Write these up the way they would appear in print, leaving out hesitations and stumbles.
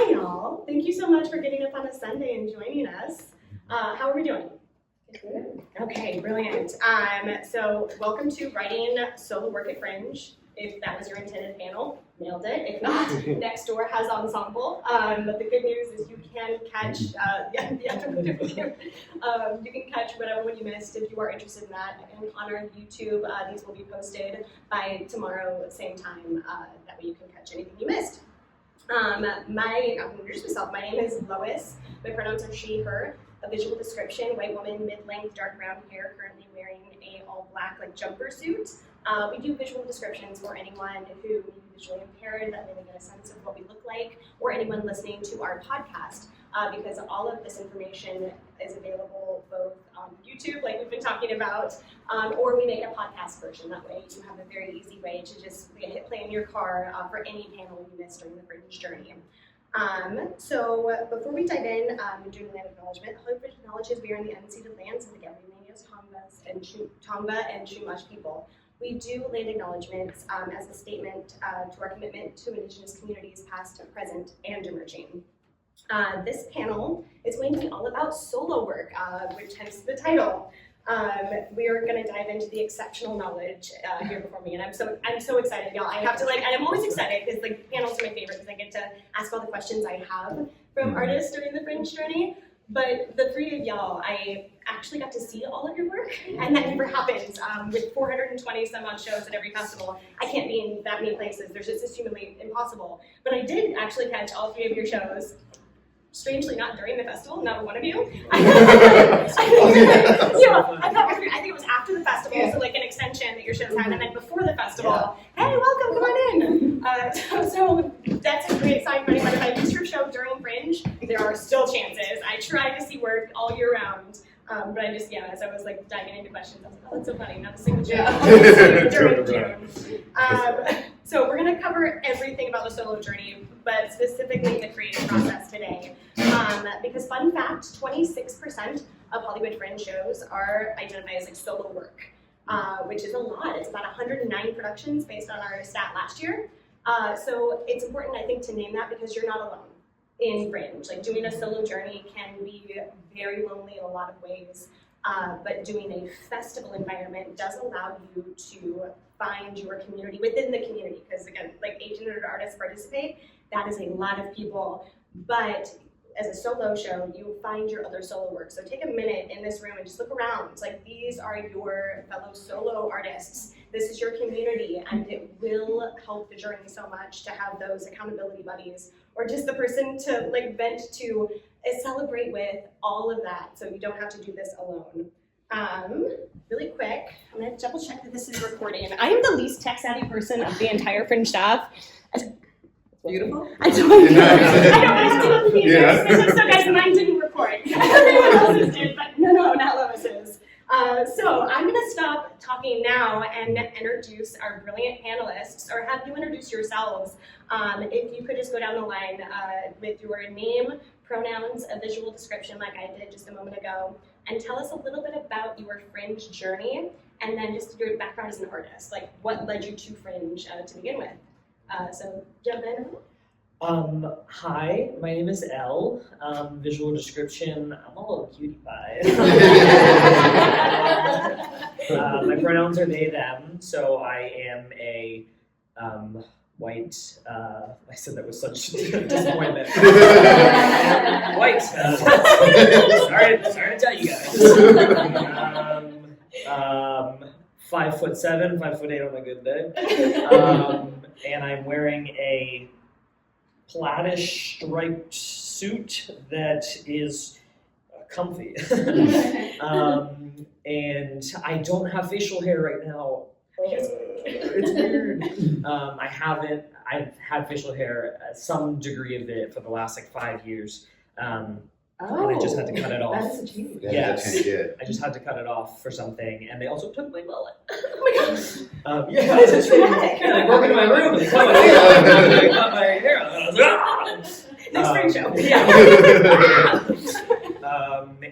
Hi, y'all. Thank you so much for getting up on a Sunday and joining us. How are we doing? Good. Okay, brilliant. So welcome to Writing Solo Work at Fringe. If that was your intended panel, nailed it. If not, next door has ensemble. But the good news is you can catch, you can catch whatever one you missed if you are interested in that. And on our YouTube, these will be posted by tomorrow, same time. That way you can catch anything you missed. I'm going to introduce myself. My name is Lois. My pronouns are she, her. A visual description: white woman, mid-length, dark brown hair, currently wearing a all-black jumper suit. We do visual descriptions for anyone who may be visually impaired, that way they get a sense of what we look like, or anyone listening to our podcast, because all of this information is available both on YouTube, like we've been talking about, or we make a podcast version. That way you have a very easy way to just hit play in your car for any panel you missed during the Fringe journey. So before we dive in, doing land acknowledgement, Hollywood Fringe acknowledges we are in the unceded lands of the Gilbert, Tongva, and Chumash people. We do land acknowledgements as a statement to our commitment to Indigenous communities past, present, and emerging. This panel is going to be all about solo work, which hence the title. We are going to dive into the exceptional knowledge here before me, and I'm so excited, y'all. I have to and I'm always excited because panels are my favorite because I get to ask all the questions I have from artists during the Fringe journey. But the three of y'all, I actually got to see all of your work, and that never happens. With 420 some odd shows at every festival, I can't be in that many places. There's just humanly impossible. But I did actually catch all three of your shows. Strangely, not during the festival, not one of you. I think it was after the festival, so an extension that your shows had, and then before the festival. Hey, welcome, come on in. So that's a great sign for anyone. If I missed your show during Fringe, there are still chances. I try to see work all year round. But I just, as I was diving into questions, I was like, oh, that's so funny, not a single joke during June. So we're going to cover everything about the solo journey, but specifically the creative process today. Because fun fact, 26% of Hollywood Fringe shows are identified as solo work, which is a lot. It's about 109 productions based on our stat last year. So it's important, I think, to name that because you're not alone in Fringe. Doing a solo journey can be very lonely in a lot of ways, but doing a festival environment does allow you to find your community within the community, because again, 1,800 artists participate, that is a lot of people, but as a solo show, you find your other solo work. So take a minute in this room and just look around. It's these are your fellow solo artists. This is your community, and it will help the journey so much to have those accountability buddies, or just the person to vent to, celebrate with, all of that, so you don't have to do this alone. Really quick, I'm gonna double check that this is recording. I am the least tech savvy person of the entire Fringe staff. Beautiful. I don't want to have to look at so guys, mine didn't record. Everyone else's did, but no, not Lois's. So I'm going to stop talking now and introduce our brilliant panelists, or have you introduce yourselves. If you could just go down the line with your name, pronouns, a visual description like I did just a moment ago, and tell us a little bit about your Fringe journey, and then just your background as an artist, what led you to Fringe to begin with. So jump in. Hi, my name is Elle. Visual description, I'm a little cutie pie. My pronouns are they, them, so I am a white, I said that with such disappointment. White. Sorry to tell you guys. 5'7", 5'8" on a good day. And I'm wearing a plaidish striped suit that is comfy. And I don't have facial hair right now. It's weird. I've had facial hair, some degree of it, for the last 5 years. And I just had to cut it off. That is a change. Yes. That's good. I just had to cut it off for something, and they also took my mullet. Oh my gosh. Yeah, This is traumatic. Yeah, they broke into my room and they cut my hair off. I was like, Next Fringe show. Yeah.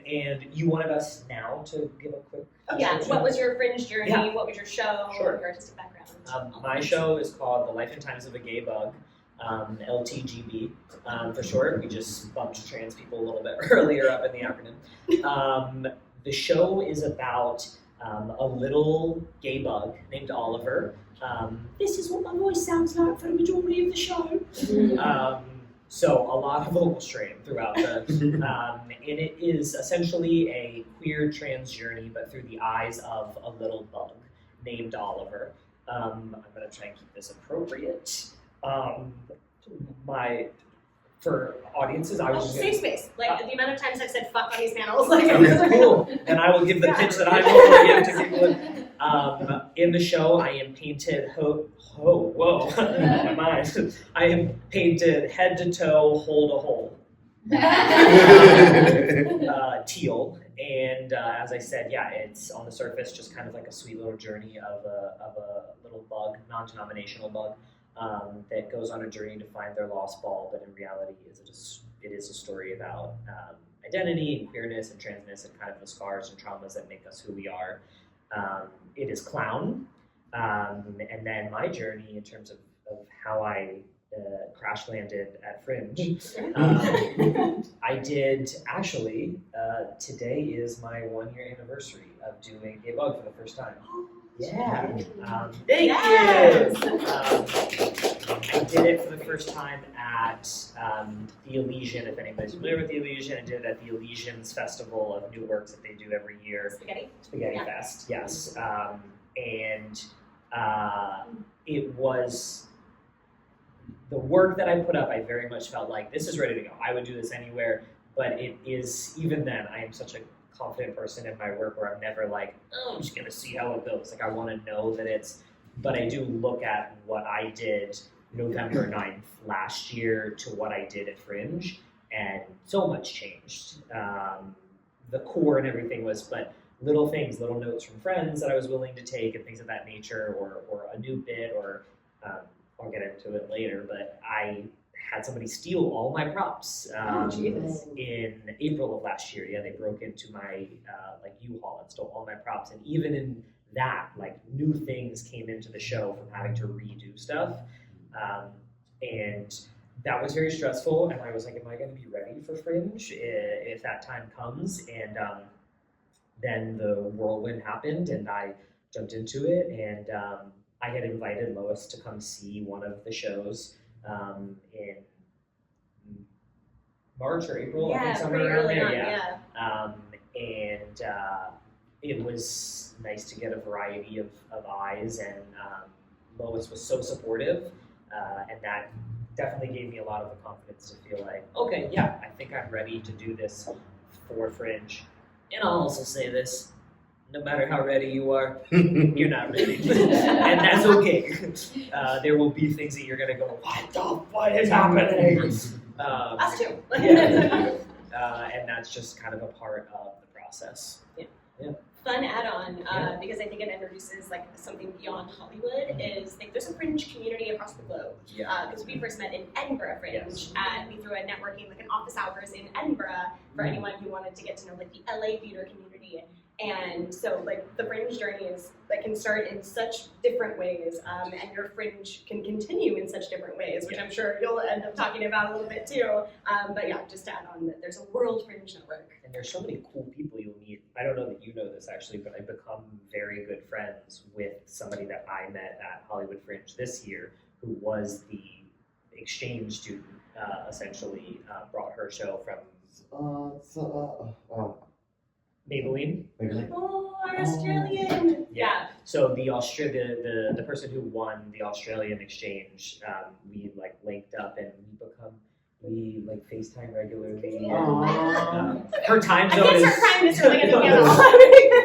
And you wanted us now to give a quick. Yeah. What was your Fringe journey? Yeah. What was your show? Sure. Your artistic background? My show is called The Life and Times of a Gay Bug. LTGB for short. We just bumped trans people a little bit earlier up in the acronym. The show is about a little gay bug named Oliver. This is what my voice sounds like for the majority of the show. So a lot of vocal strain throughout and it is essentially a queer trans journey, but through the eyes of a little bug named Oliver. I'm gonna try and keep this appropriate. For audiences, I was just safe space. Like the amount of times I've said "fuck" on these panels. Like, cool. And I will give the pitch that I normally give to people. In the show, I am painted. My mind. I am painted head to toe, hole to hole. Teal, and as I said, yeah, it's on the surface just kind of like a sweet little journey of a little bug, non-denominational bug, that goes on a journey to find their lost ball, but in reality, it is a story about identity and queerness and transness and kind of the scars and traumas that make us who we are. It is clown, and then my journey in terms of how I crash landed at Fringe. I did actually. Today is my 1-year anniversary of doing Gay Bug for the first time. Yeah. Thank you. I did it for the first time at the Elysian. If anybody's familiar with the Elysian, I did it at the Elysian's Festival of New Works that they do every year. Spaghetti Fest. Yes. And it was. The work that I put up, I very much felt like this is ready to go. I would do this anywhere, but it is, even then, I am such a confident person in my work where I'm never like, oh, I'm just going to see how it goes. Like, I want to know that but I do look at what I did November 9th last year to what I did at Fringe, and so much changed. The core and everything was, but little things, little notes from friends that I was willing to take and things of that nature, or a new bit, or I'll get into it later, but I had somebody steal all my props in April of last year. Yeah, they broke into my U-Haul and stole all my props. And even in that, like, new things came into the show from having to redo stuff. And that was very stressful. And I was like, am I going to be ready for Fringe if that time comes? And then the whirlwind happened and I jumped into it. And I had invited Lois to come see one of the shows in March or April, I think, somewhere around there. And it was nice to get a variety of eyes, and Lois was so supportive, and that definitely gave me a lot of the confidence to feel like, okay, yeah, I think I'm ready to do this for Fringe. And I'll also say this. No matter how ready you are, you're not ready. And that's okay. There will be things that you're going to go, what is happening? Us too. And that's just kind of a part of the process. Yeah. Fun add-on, because I think it introduces like something beyond Hollywood. Is like there's a Fringe community across the globe. Because we first met in Edinburgh Fringe, and we threw a networking, like an office hours in Edinburgh for anyone who wanted to get to know like the LA theater community. And so, like, the Fringe journey is like can start in such different ways, and your Fringe can continue in such different ways, which I'm sure you'll end up talking about a little bit too. But yeah, just to add on that there's a World Fringe network. And there's so many cool people you'll meet. I don't know that you know this actually, but I've become very good friends with somebody that I met at Hollywood Fringe this year, who was the exchange student, essentially brought her show from Maybelline. Oh, our Australian. Yeah. So the person who won the Australian exchange, we like linked up and we like FaceTime regularly. Her time zone is.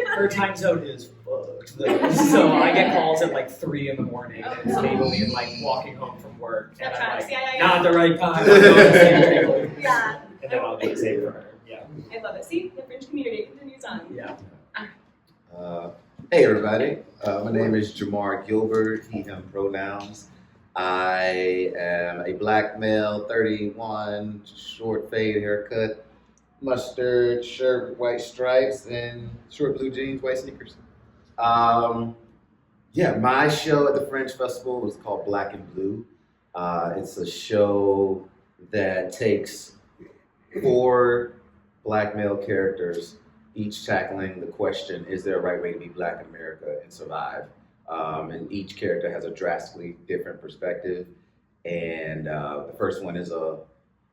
Her time zone is fucked. So I get calls at like 3 a.m. and it's Maybelline like walking home from work, and I'm like, not the right time. Yeah. And then I'll do the same for her. Yeah. I love it. See, the Fringe community continues on. Yeah. Hey everybody, my name is Jamar Gilbert, he, him pronouns. I am a black male, 31, short fade haircut, mustard shirt with white stripes, and short blue jeans, white sneakers. Yeah, my show at the Fringe Festival was called Black and Blue. It's a show that takes 4 black male characters, each tackling the question, is there a right way to be black in America and survive? And each character has a drastically different perspective. And the first one is a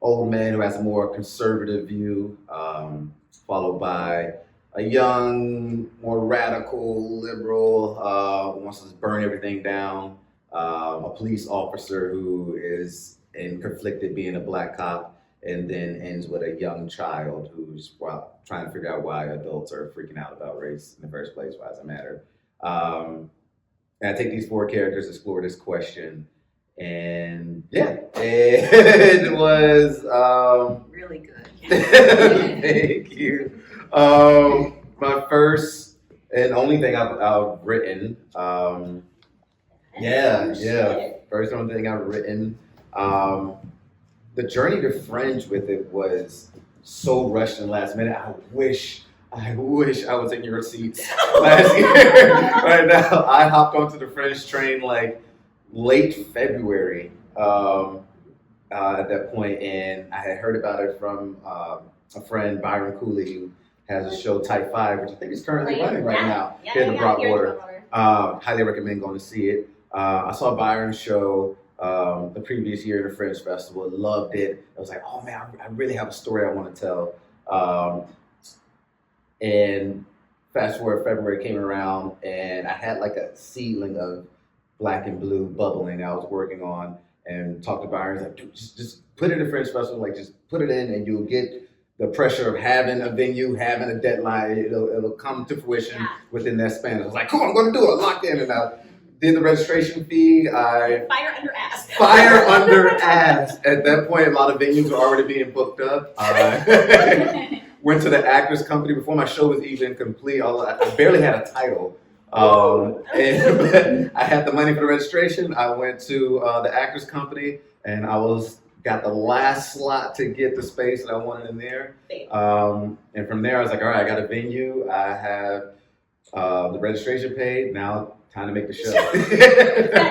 old man who has a more conservative view, followed by a young, more radical, liberal, who wants to burn everything down, a police officer who is conflicted being a black cop, and then ends with a young child who's trying to figure out why adults are freaking out about race in the first place, why does it matter? And I take these 4 characters, explore this question, and yeah, it was Really good. thank you. My first and only thing I've written. First only thing I've written. The journey to Fringe with it was so rushed and last minute. I wish I was in your seats last year. Right now, I hopped onto the Fringe train like late February at that point, and I had heard about it from a friend, Byron Cooley, who has a show Type 5, which I think is currently running right now here in the Broadwater. Highly recommend going to see it. I saw Byron's show the previous year at the Fringe Festival, loved it. I was like, oh man, I really have a story I want to tell. And fast forward, February came around, and I had like a seedling of Black and Blue bubbling I was working on, and talked to Byron, like, dude, just put it in the Fringe Festival, like just put it in, and you'll get the pressure of having a venue, having a deadline. It'll come to fruition within that span. I was like, cool, I'm going to do it. I locked in, and I did the registration fee. Fire under ass. Fire under ass. At that point, a lot of venues were already being booked up. Went to the Actors Company before my show was even complete. I barely had a title. And I had the money for the registration. I went to the Actors Company, and got the last slot to get the space that I wanted in there. And from there, I was like, all right, I got a venue. I have the registration paid. Now, time to make the show.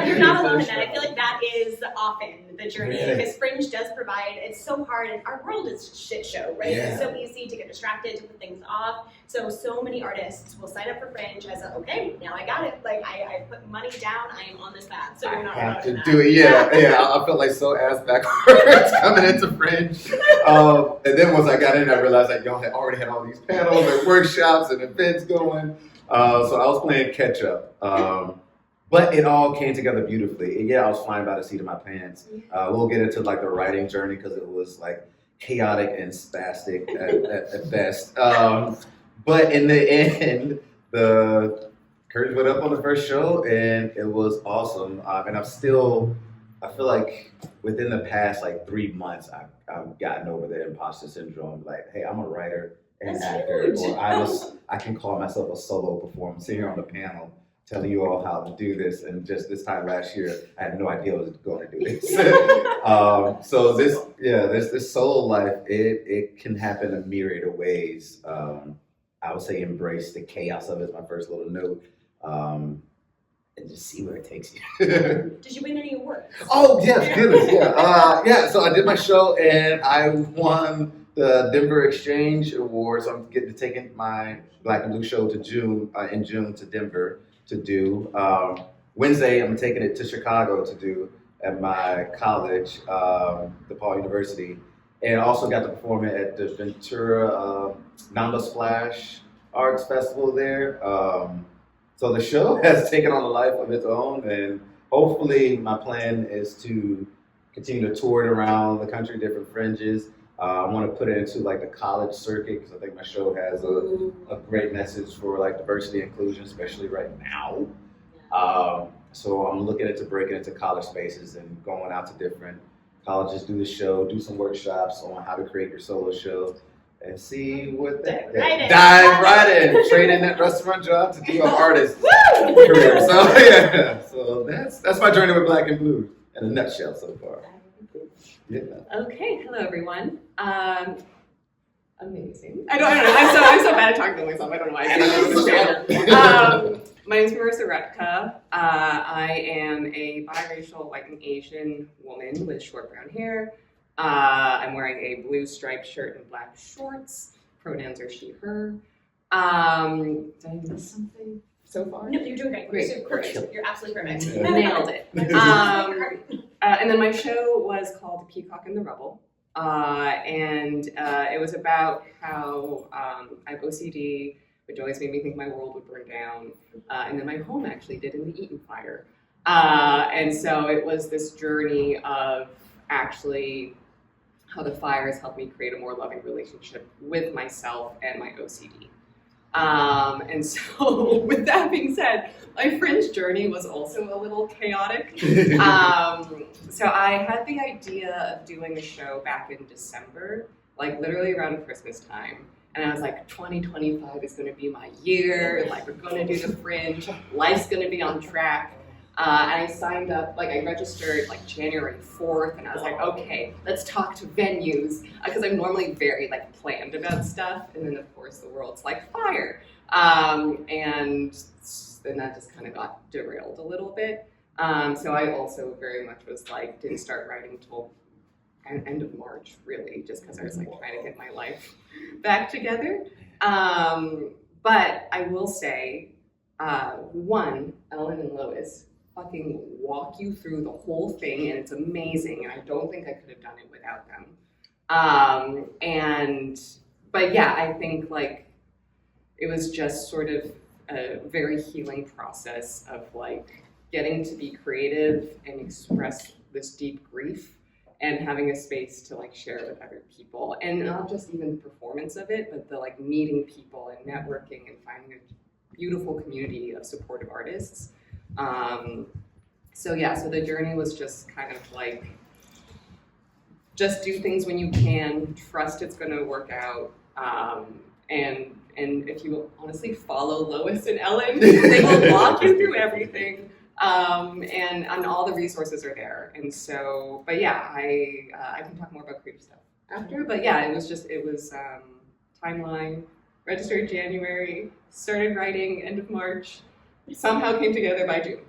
You're not alone in that. I feel like that is often the journey, because Fringe does provide, it's so hard, and our world is a shit show, right? Yeah. It's so easy to get distracted, to put things off. So many artists will sign up for Fringe as okay, now I got it. Like, I put money down, I am on this path. So you're not have alone in to that. do it. Yeah. I felt like so ass backwards coming into Fringe. And then once I got in, I realized that y'all had already had all these panels and workshops and events going. So I was playing catch up. But it all came together beautifully. And yeah, I was flying by the seat of my pants. We'll get into like the writing journey, because it was like chaotic and spastic at best. But in the end, the curtains went up on the first show, and it was awesome. And I feel like within the past like 3 months, I've gotten over the imposter syndrome. Like, hey, I'm a writer and actor, or I can call myself a solo performer, sitting here on the panel telling you all how to do this. And just this time last year, I had no idea I was going to do this. So this solo life, it can happen a myriad of ways. I would say embrace the chaos of it is my first little note. And just see where it takes you. Did you win any awards? Oh, yes, goodness, yeah. So I did my show, and I won the Denver Exchange Award. So I'm getting to take my Black and Blue show to June to Denver to do. Wednesday, I'm taking it to Chicago to do at my college, DePaul University. And also got to perform it at the Ventura Namba Splash Arts Festival there. So the show has taken on a life of its own, and hopefully my plan is to continue to tour it around the country, different fringes. I want to put it into like the college circuit, because I think my show has a great message for like diversity and inclusion, especially right now. So I'm looking into breaking into college spaces and going out to different colleges, do the show, do some workshops on how to create your solo show, and see what that dive right in, trade in that restaurant job to do an artist career. So that's my journey with Black and Blue in a nutshell so far. Yeah. Okay, hello everyone. Amazing. I don't know. I'm so bad at talking to myself. I don't know why I do this channel. My name is Marissa Rutka. I am a biracial white and Asian woman with short brown hair. I'm wearing a blue striped shirt and black shorts. Pronouns are she, her. Did I miss something so far? No, you're doing great. Great. You're perfect. You're absolutely perfect. Nailed it. And then my show was called Peacock and the Rebel. And it was about how I have OCD, which always made me think my world would burn down. And then my home actually did in the Eaton fire. And so it was this journey of actually how the fires helped me create a more loving relationship with myself and my OCD. And so with that being said, my Fringe journey was also a little chaotic. So I had the idea of doing a show back in December, like literally around Christmas time. And I was like, 2025 is going to be my year. Like, we're going to do the Fringe. Life's going to be on track. And I signed up, like I registered like January 4th, and I was like, okay, let's talk to venues, because I'm normally very like planned about stuff. And then of course the world's like fire. And then that just kind of got derailed a little bit. So I also very much was like, didn't start writing till end of March, really, just because I was like trying to get my life back together. But I will say, one, Ellen and Lois fucking walk you through the whole thing, and it's amazing, and I don't think I could have done it without them. But yeah, I think like it was just sort of a very healing process of like getting to be creative and express this deep grief and having a space to like share with other people, and not just even the performance of it, but the like meeting people and networking and finding a beautiful community of supportive artists. So the journey was just kind of like, just do things when you can, trust it's gonna work out, and if you honestly follow Lois and Ellen, they will walk you through everything, and all the resources are there. And so, but yeah, I can talk more about creative stuff after, but yeah, it was timeline, registered January, started writing end of March, somehow came together by June.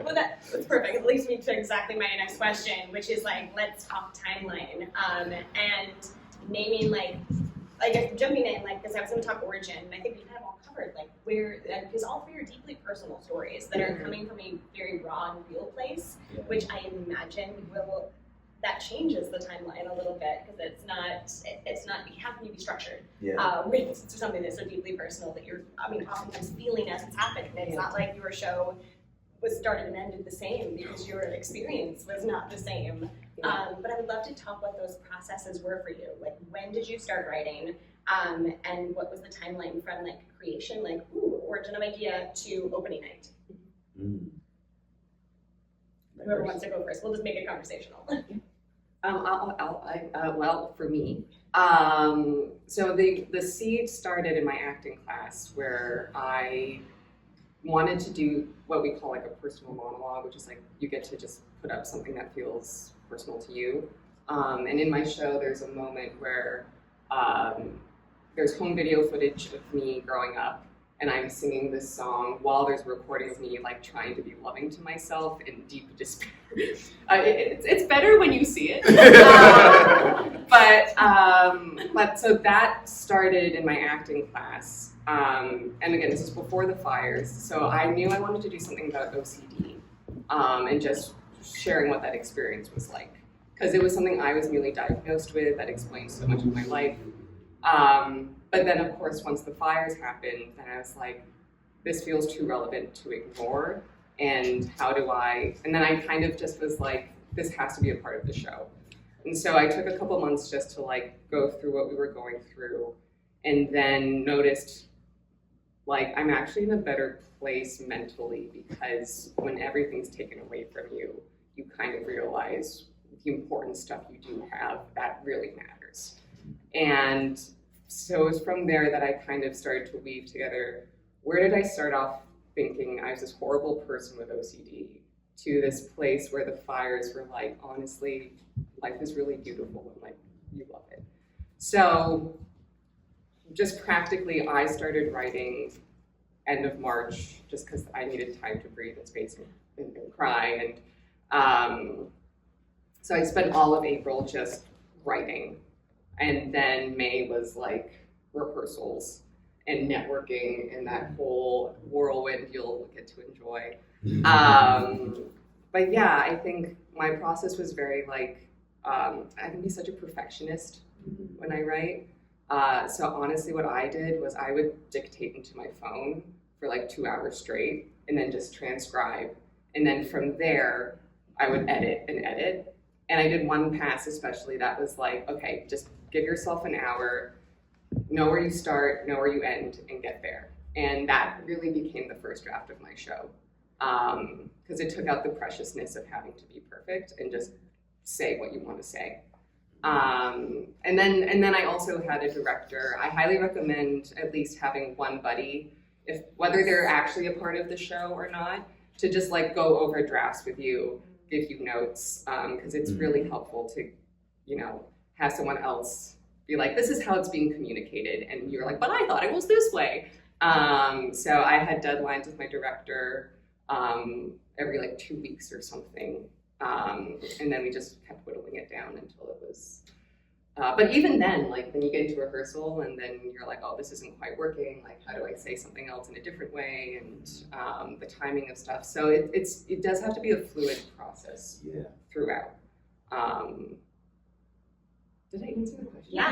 Well, that's perfect. It leads me to exactly my next question, which is like, let's talk timeline, and naming like I guess jumping in, like, because I was going to talk origin, and I think we kind of all covered like where, because all three are deeply personal stories that are coming from a very raw and real place, which I imagine that changes the timeline a little bit, because it's not how can you be structured with something that's so deeply personal that you're oftentimes feeling as it's happening. It's not like your show was started and ended the same, because your experience was not the same. But I would love to talk what those processes were for you. Like, when did you start writing, and what was the timeline from like creation, like origin of idea, to opening night? Whoever wants to go first, we'll just make it conversational. Well, for me, so the seed started in my acting class, where I wanted to do what we call like a personal monologue, which is like you get to just put up something that feels personal to you. And in my show, there's a moment where there's home video footage of me growing up, and I'm singing this song while there's a recording of me like trying to be loving to myself in deep despair. It's better when you see it. But so that started in my acting class. And again, this is before the fires. So I knew I wanted to do something about OCD, and just sharing what that experience was like. Because it was something I was newly diagnosed with that explains so much of my life. But then, of course, once the fires happened, then I was like, this feels too relevant to ignore. And and then I kind of just was like, this has to be a part of the show. And so I took a couple months just to like go through what we were going through, and then noticed like I'm actually in a better place mentally, because when everything's taken away from you, you kind of realize the important stuff you do have that really matters. And so it was from there that I kind of started to weave together, where did I start off thinking I was this horrible person with OCD, to this place where the fires were like, honestly, life is really beautiful and like you love it. So just practically, I started writing end of March, just because I needed time to breathe and space and cry. And so I spent all of April just writing. And then May was like rehearsals and networking and that whole whirlwind you'll get to enjoy. But yeah, I think my process was very like, I can be such a perfectionist when I write. So honestly, what I did was I would dictate into my phone for like 2 hours straight and then just transcribe. And then from there, I would edit and edit. And I did one pass especially that was like, okay, just give yourself an hour, know where you start, know where you end, and get there. And that really became the first draft of my show. Because it took out the preciousness of having to be perfect and just say what you want to say. And then I also had a director. I highly recommend at least having one buddy, if whether they're actually a part of the show or not, to just like go over drafts with you, give you notes, because it's really helpful to, you know, have someone else be like, this is how it's being communicated, and you're like, but I thought it was this way. So I had deadlines with my director every like 2 weeks or something. And then we just kept whittling it down until it was, but even then, like when you get into rehearsal and then you're like, oh, this isn't quite working, like how do I say something else in a different way, and the timing of stuff. So it does have to be a fluid process throughout. Did I answer the question? Yeah.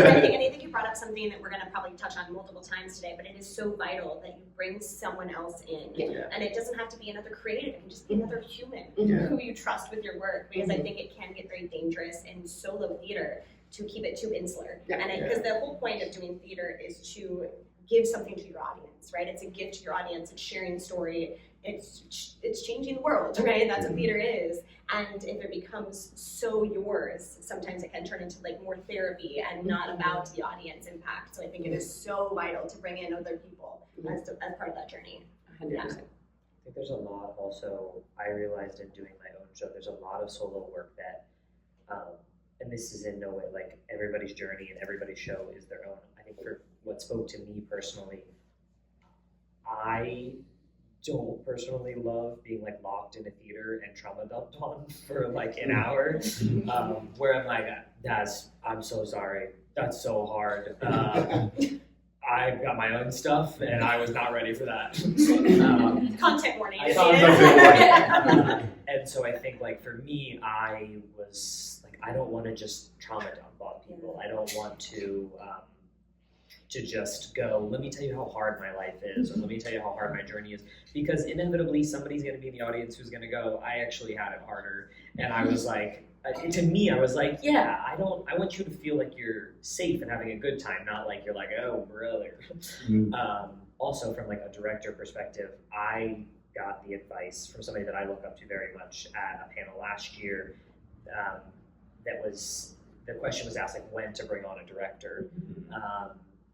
I think you brought up something that we're going to probably touch on multiple times today, but it is so vital that you bring someone else in. And it doesn't have to be another creative, it can just be another human who you trust with your work, because I think it can get very dangerous in solo theater to keep it too insular. Because the whole point of doing theater is to give something to your audience, right? It's a gift to your audience, it's sharing story, it's changing the world, right? That's what theater is. And if it becomes so yours, sometimes it can turn into like more therapy and not about the audience impact. So I think it is so vital to bring in other people as part of that journey. 100%. I think there's a lot also, I realized in doing my own show, there's a lot of solo work that, and this is in no way like everybody's journey and everybody's show is their own. I think for what spoke to me personally, I don't personally love being like locked in a theater and trauma dumped on for like an hour, where I'm like, I'm so sorry, that's so hard. I've got my own stuff and I was not ready for that. Content warning. I thought it was content warning. And so I think like for me, I was like, I don't want to just trauma dump on people. I don't want to just go, let me tell you how hard my life is, or let me tell you how hard my journey is, because inevitably somebody's going to be in the audience who's going to go, I actually had it harder. And I was like, to me, I was like, yeah, I want you to feel like you're safe and having a good time, not like you're like, oh, brother. Also, from like a director perspective, I got the advice from somebody that I look up to very much at a panel last year. That was, the question was asked like when to bring on a director.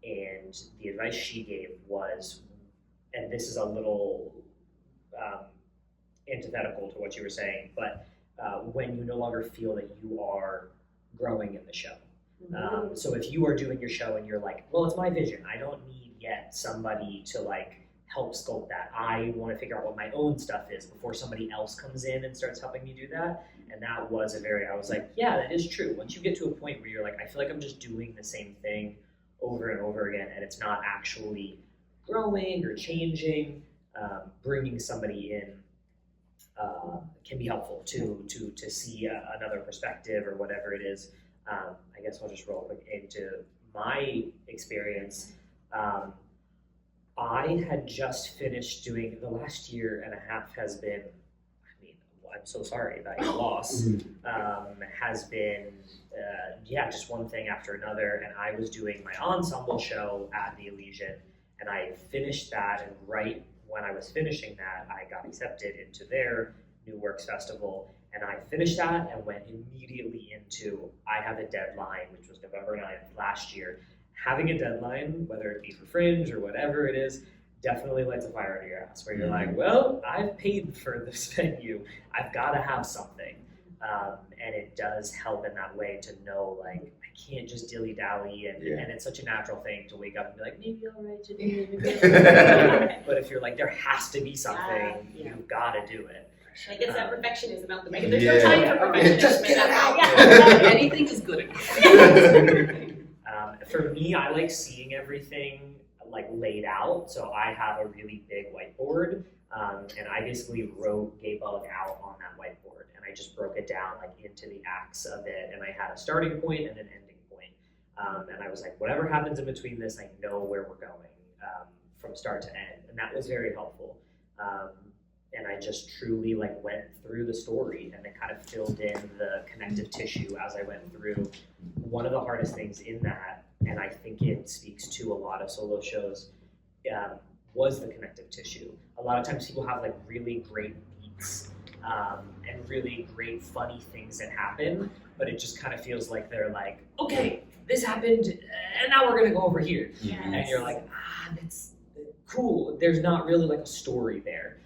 And the advice she gave was, and this is a little antithetical to what you were saying, but when you no longer feel that you are growing in the show. So if you are doing your show and you're like, well, it's my vision, I don't need yet somebody to like help sculpt that. I want to figure out what my own stuff is before somebody else comes in and starts helping me do that. And that was I was like, yeah, that is true. Once you get to a point where you're like, I feel like I'm just doing the same thing over and over again, and it's not actually growing or changing, bringing somebody in can be helpful to see another perspective or whatever it is. I guess I'll just roll quick into my experience. I had just finished doing, the last year and a half has been, I'm so sorry about your loss, has been, just one thing after another. And I was doing my ensemble show at the Elysian, and I finished that, and right when I was finishing that, I got accepted into their New Works Festival, and I finished that and went immediately into, I have a deadline, which was November 9th last year. Having a deadline, whether it be for Fringe or whatever it is, definitely lights a fire under your ass, where you're like, well, I've paid for this venue, I've got to have something. And it does help in that way to know, like, I can't just dilly-dally, and it's such a natural thing to wake up and be like, maybe I'll write today, maybe I'll But if you're like, there has to be something, you've got to do it. Like, it's that perfectionism out the way. There's no time for perfectionism. Just get it out. Anything is good enough. For me, I like seeing everything like laid out. So I have a really big whiteboard, and I basically wrote Gay Bug out on that whiteboard, and I just broke it down like into the acts of it, and I had a starting point and an ending point. And I was like, whatever happens in between this, I know where we're going from start to end, and that was very helpful. And I just truly like went through the story and then kind of filled in the connective tissue as I went through. One of the hardest things in that, and I think it speaks to a lot of solo shows, was the connective tissue. A lot of times people have like really great beats and really great funny things that happen, but it just kind of feels like they're like, okay, this happened, and now we're gonna go over here. Yes. And you're like, that's cool. There's not really like a story there.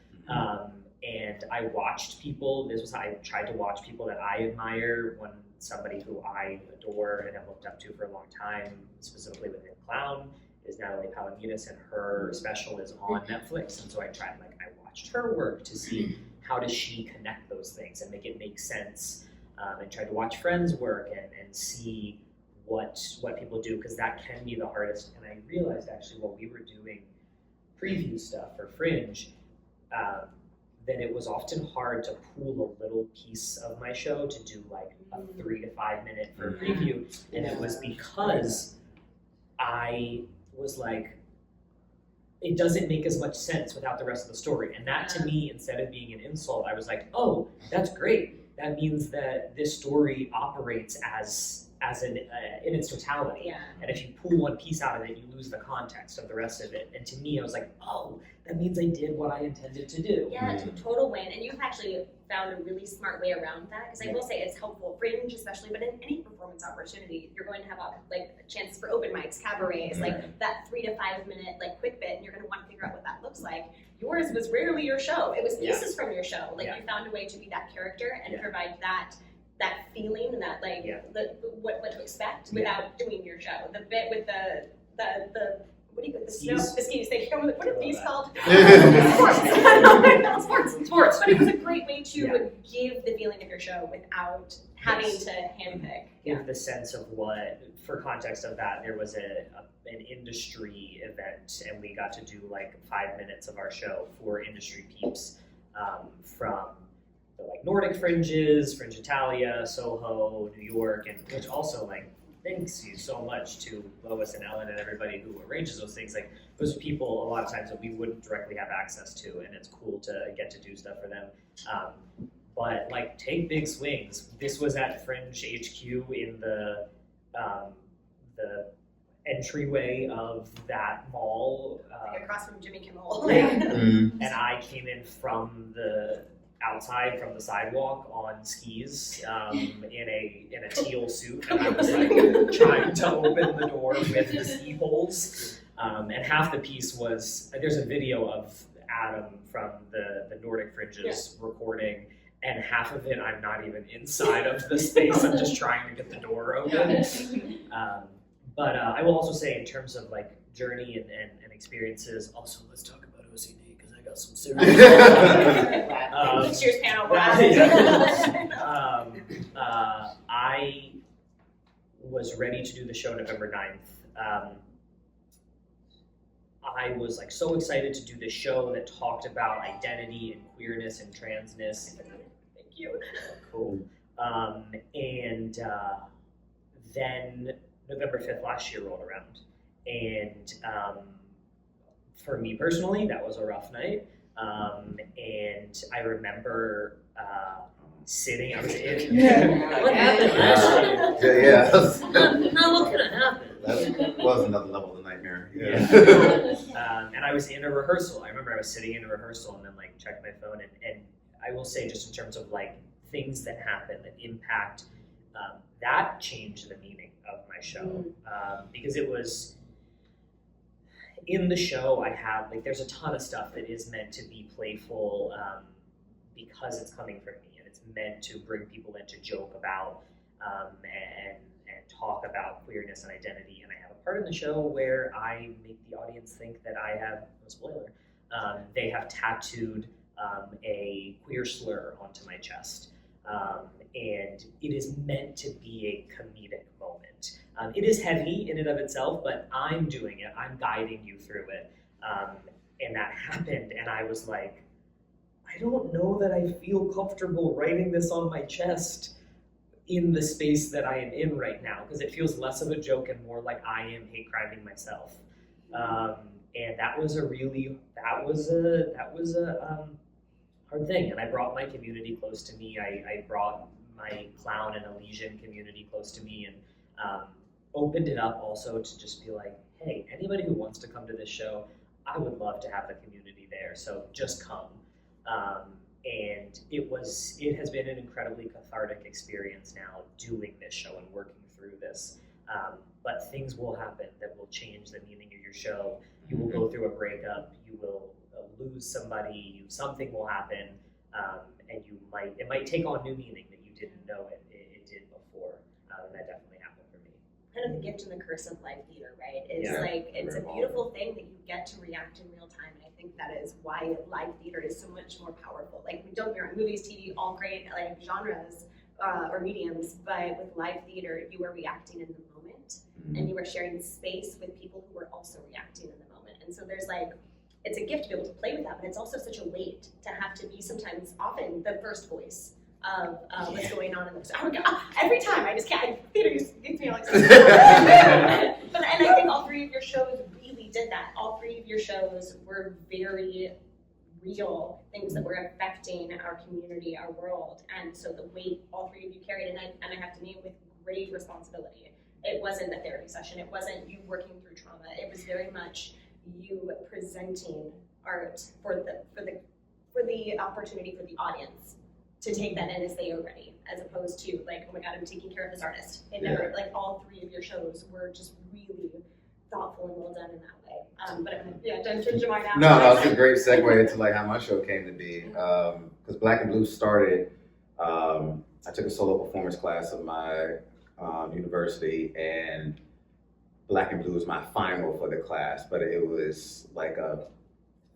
And I watched people, I tried to watch people that I admire. Somebody who I adore and have looked up to for a long time, specifically within clown, is Natalie Palamides, and her special is on Netflix. And so I watched her work to see how does she connect those things and make it make sense, and tried to watch friends' work and see what people do, because that can be the hardest. And I realized actually while we were doing preview stuff for Fringe, that it was often hard to pool a little piece of my show to do like a 3 to 5 minute for a preview. And it was because I was like, it doesn't make as much sense without the rest of the story. And that to me, instead of being an insult, I was like, oh, that's great. That means that this story operates as in its totality. Yeah. And if you pull one piece out of it, you lose the context of the rest of it. And to me, I was like, oh, that means I did what I intended to do. Yeah, total win. And you've actually found a really smart way around that, because I will say it's helpful, Fringe especially, but in any performance opportunity, you're going to have chances for open mics, cabarets, like that 3 to 5 minute like quick bit, and you're going to want to figure out what that looks like. Yours was rarely your show. It was pieces from your show. Like you found a way to be that character and provide that feeling and that what to expect without doing your show. The bit with the what do you the snow the skis? They come with what are these called? Sports. But it was a great way to give the feeling of your show without having to handpick. Give the sense of what, for context of that, there was an industry event, and we got to do like 5 minutes of our show for industry peeps from the like Nordic fringes, Fringe Italia, Soho, New York, and which also like thanks you so much to Lois and Ellen and everybody who arranges those things. Like those are people a lot of times that we wouldn't directly have access to, and it's cool to get to do stuff for them. But like take big swings. This was at Fringe HQ in the entryway of that mall, like across from Jimmy Kimmel. And I came in from the outside from the sidewalk on skis in a teal suit, and I was like trying to open the door with the ski poles, and half the piece was, there's a video of Adam from the Nordic Fringes recording, and half of it I'm not even inside of the space, I'm just trying to get the door open. But I will also say in terms of like journey and experiences, also let's talk about OCD. I got some serious. Next year's panel. I was ready to do the show November 9th. I was like so excited to do this show that talked about identity and queerness and transness. Thank you. Cool. And then November 5th last year rolled around, and for me personally, that was a rough night. And I remember sitting, I was in. What happened last year? What could have happened? That was another level of the nightmare. And I was in a rehearsal. I remember I was sitting in a rehearsal and then like checking my phone. And I will say, just in terms of like things that happen that impact, that changed the meaning of my show. Because it was, in the show, I have, like, there's a ton of stuff that is meant to be playful because it's coming from me and it's meant to bring people in to joke about and talk about queerness and identity. And I have a part in the show where I make the audience think that I have, no spoiler, they have tattooed a queer slur onto my chest. And it is meant to be a comedic moment. It is heavy in and of itself, but I'm doing it. I'm guiding you through it. And that happened, and I was like, I don't know that I feel comfortable writing this on my chest in the space that I am in right now, because it feels less of a joke and more like I am hate criming myself. And that was a hard thing. And I brought my community close to me. I brought my clown and Elysian community close to me, and opened it up also to just be like, hey, anybody who wants to come to this show, I would love to have the community there. So just come. And it has been an incredibly cathartic experience now doing this show and working through this. But things will happen that will change the meaning of your show. You will go through a breakup. You will lose somebody. Something will happen, and it might take on new meaning that you didn't know it did before. And that definitely happened for me. Kind of the gift and the curse of live theater, right? It's Yeah. like, it's a beautiful thing that you get to react in real time. And I think that is why live theater is so much more powerful. Like, we don't get around movies, TV, all great like genres or mediums, but with live theater, you are reacting in the moment, and you are sharing space with people who are also reacting in the moment. And so there's like, it's a gift to be able to play with that, but it's also such a weight to have to be often the first voice of what's going on in the. Oh my God! Every time I just can't. Theater gets me like. And I think all three of your shows really did that. All three of your shows were very real things that were affecting our community, our world, and so the weight all three of you carried, and I have to name with great responsibility. It wasn't a therapy session. It wasn't you working through trauma. It was very much you presenting art for the opportunity for the audience to take that in as they are ready, as opposed to like, oh my God, I'm taking care of this artist. It never, like, all three of your shows were just really thoughtful and well done in that way. Jamar now. No, it's a great segue into like how my show came to be. Because Black and Blue started, I took a solo performance class at my university, and Black and Blue was my final for the class, but it was like a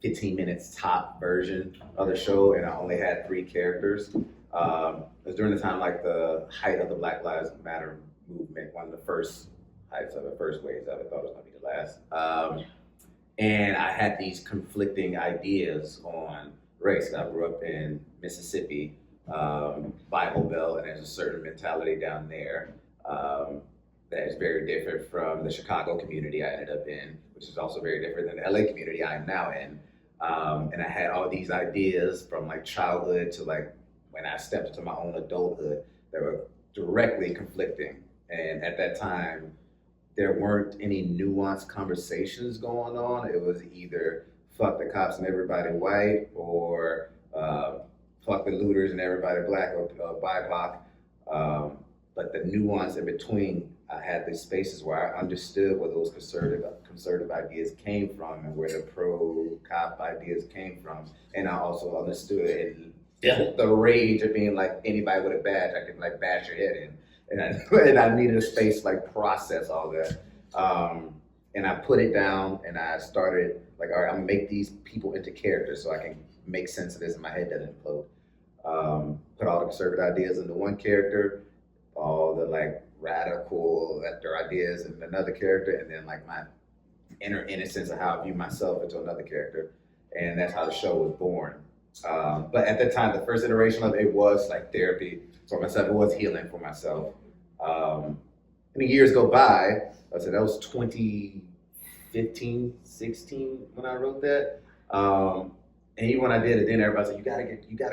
15 minutes top version of the show, and I only had 3 characters. It was during the time, like the height of the Black Lives Matter movement, one of the first heights of it, first waves of it, thought it was gonna be the last. And I had these conflicting ideas on race. I grew up in Mississippi, Bible Belt, and there's a certain mentality down there that is very different from the Chicago community I ended up in, which is also very different than the LA community I am now in. And I had all these ideas from like childhood to like when I stepped into my own adulthood that were directly conflicting. And at that time, there weren't any nuanced conversations going on. It was either fuck the cops and everybody white, or fuck the looters and everybody black, or BIPOC. But the nuance in between, I had these spaces where I understood where those conservative ideas came from and where the pro-cop ideas came from. And I also understood the rage of being like, anybody with a badge, I can like bash your head in. And I needed a space to like process all that. And I put it down, and I started like, all right, I'm gonna make these people into characters so I can make sense of this and my head doesn't implode. Put all the conservative ideas into one character, all the like radical lefter ideas in another character, and then like my inner innocence of how I view myself into another character. And that's how the show was born. But at the time, the first iteration of it was like therapy for myself. It was healing for myself. And the years go by. I said that was 2015, 16 when I wrote that. And even when I did it, then everybody said, you gotta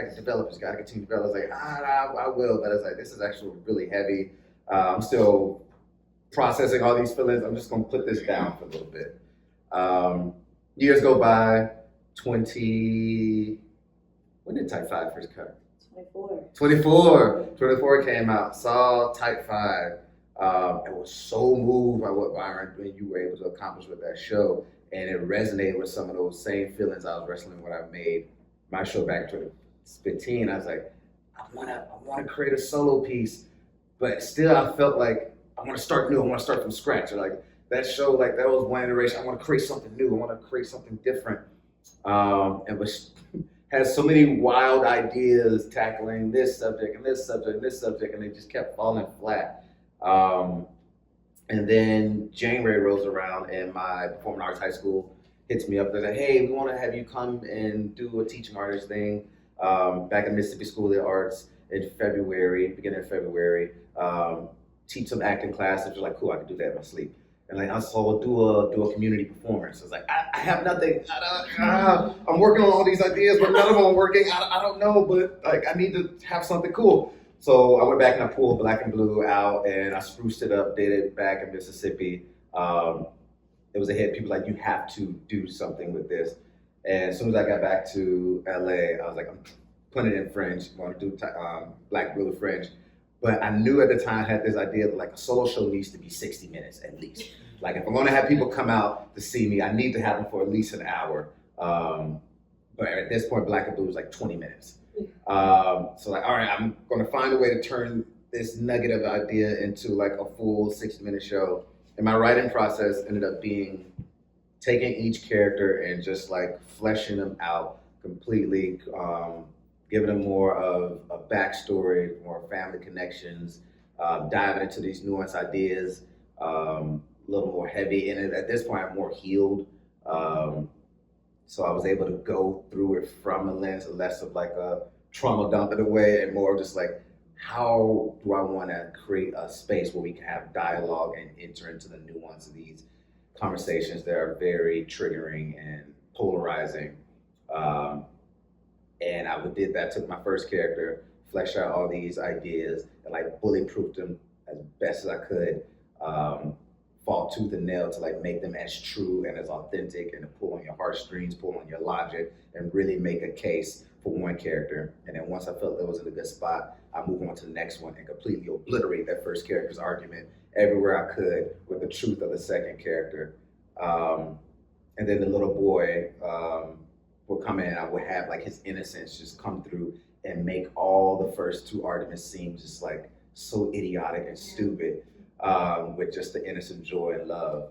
get developers, you gotta continue to develop. I was like, I will, but I was like, this is actually really heavy. I'm still processing all these feelings. I'm just gonna put this down for a little bit. Years go by. When did Type 5 first come? 24 came out. Saw Type 5. And was so moved by what Byron and you were able to accomplish with that show. And it resonated with some of those same feelings I was wrestling when I made my show back in 2015. I was like, wanna create a solo piece, but still I felt like I wanna start new, I wanna start from scratch. Or like that show, like that was one iteration, I wanna create something new, I wanna create something different. And was has so many wild ideas tackling this subject and this subject and this subject, and they just kept falling flat. And then January rolls around, and my performing arts high school hits me up. They're like, "Hey, we want to have you come and do a teaching artist thing back at Mississippi School of the Arts in February, beginning of February. Teach some acting classes." You're like, "Cool, I can do that in my sleep." And like, "Also do a community performance." I was like, I have nothing. I'm working on all these ideas, but none of them are working. I don't know, but like I need to have something cool. So I went back and I pulled Black and Blue out and I spruced it up, did it back in Mississippi. It was a hit. People were like, "You have to do something with this." And as soon as I got back to LA, I was like, "I'm putting it in Fringe. I want to do Black Blue Fringe." But I knew at the time I had this idea that like a solo show needs to be 60 minutes at least. Like if I'm gonna have people come out to see me, I need to have them for at least an hour. But at this point, Black and Blue was like 20 minutes. So like, all right, I'm gonna find a way to turn this nugget of idea into like a full 60-minute show. And my writing process ended up being taking each character and just like fleshing them out completely, giving them more of a backstory, more family connections, diving into these nuanced ideas, a little more heavy. And at this point, I'm more healed. So I was able to go through it from a lens of less of like a trauma dump in a way and more just like, how do I want to create a space where we can have dialogue and enter into the nuance of these conversations that are very triggering and polarizing. And I did that, took my first character, fleshed out all these ideas, and like bulletproofed them as best as I could, fought tooth and nail to like make them as true and as authentic and to pull on your heartstrings, pull on your logic, and really make a case for one character. And then once I felt that was in a good spot, I moved on to the next one and completely obliterate that first character's argument everywhere I could with the truth of the second character. And then the little boy would come in and I would have like his innocence just come through and make all the first two arguments seem just like so idiotic and stupid, with just the innocent joy and love.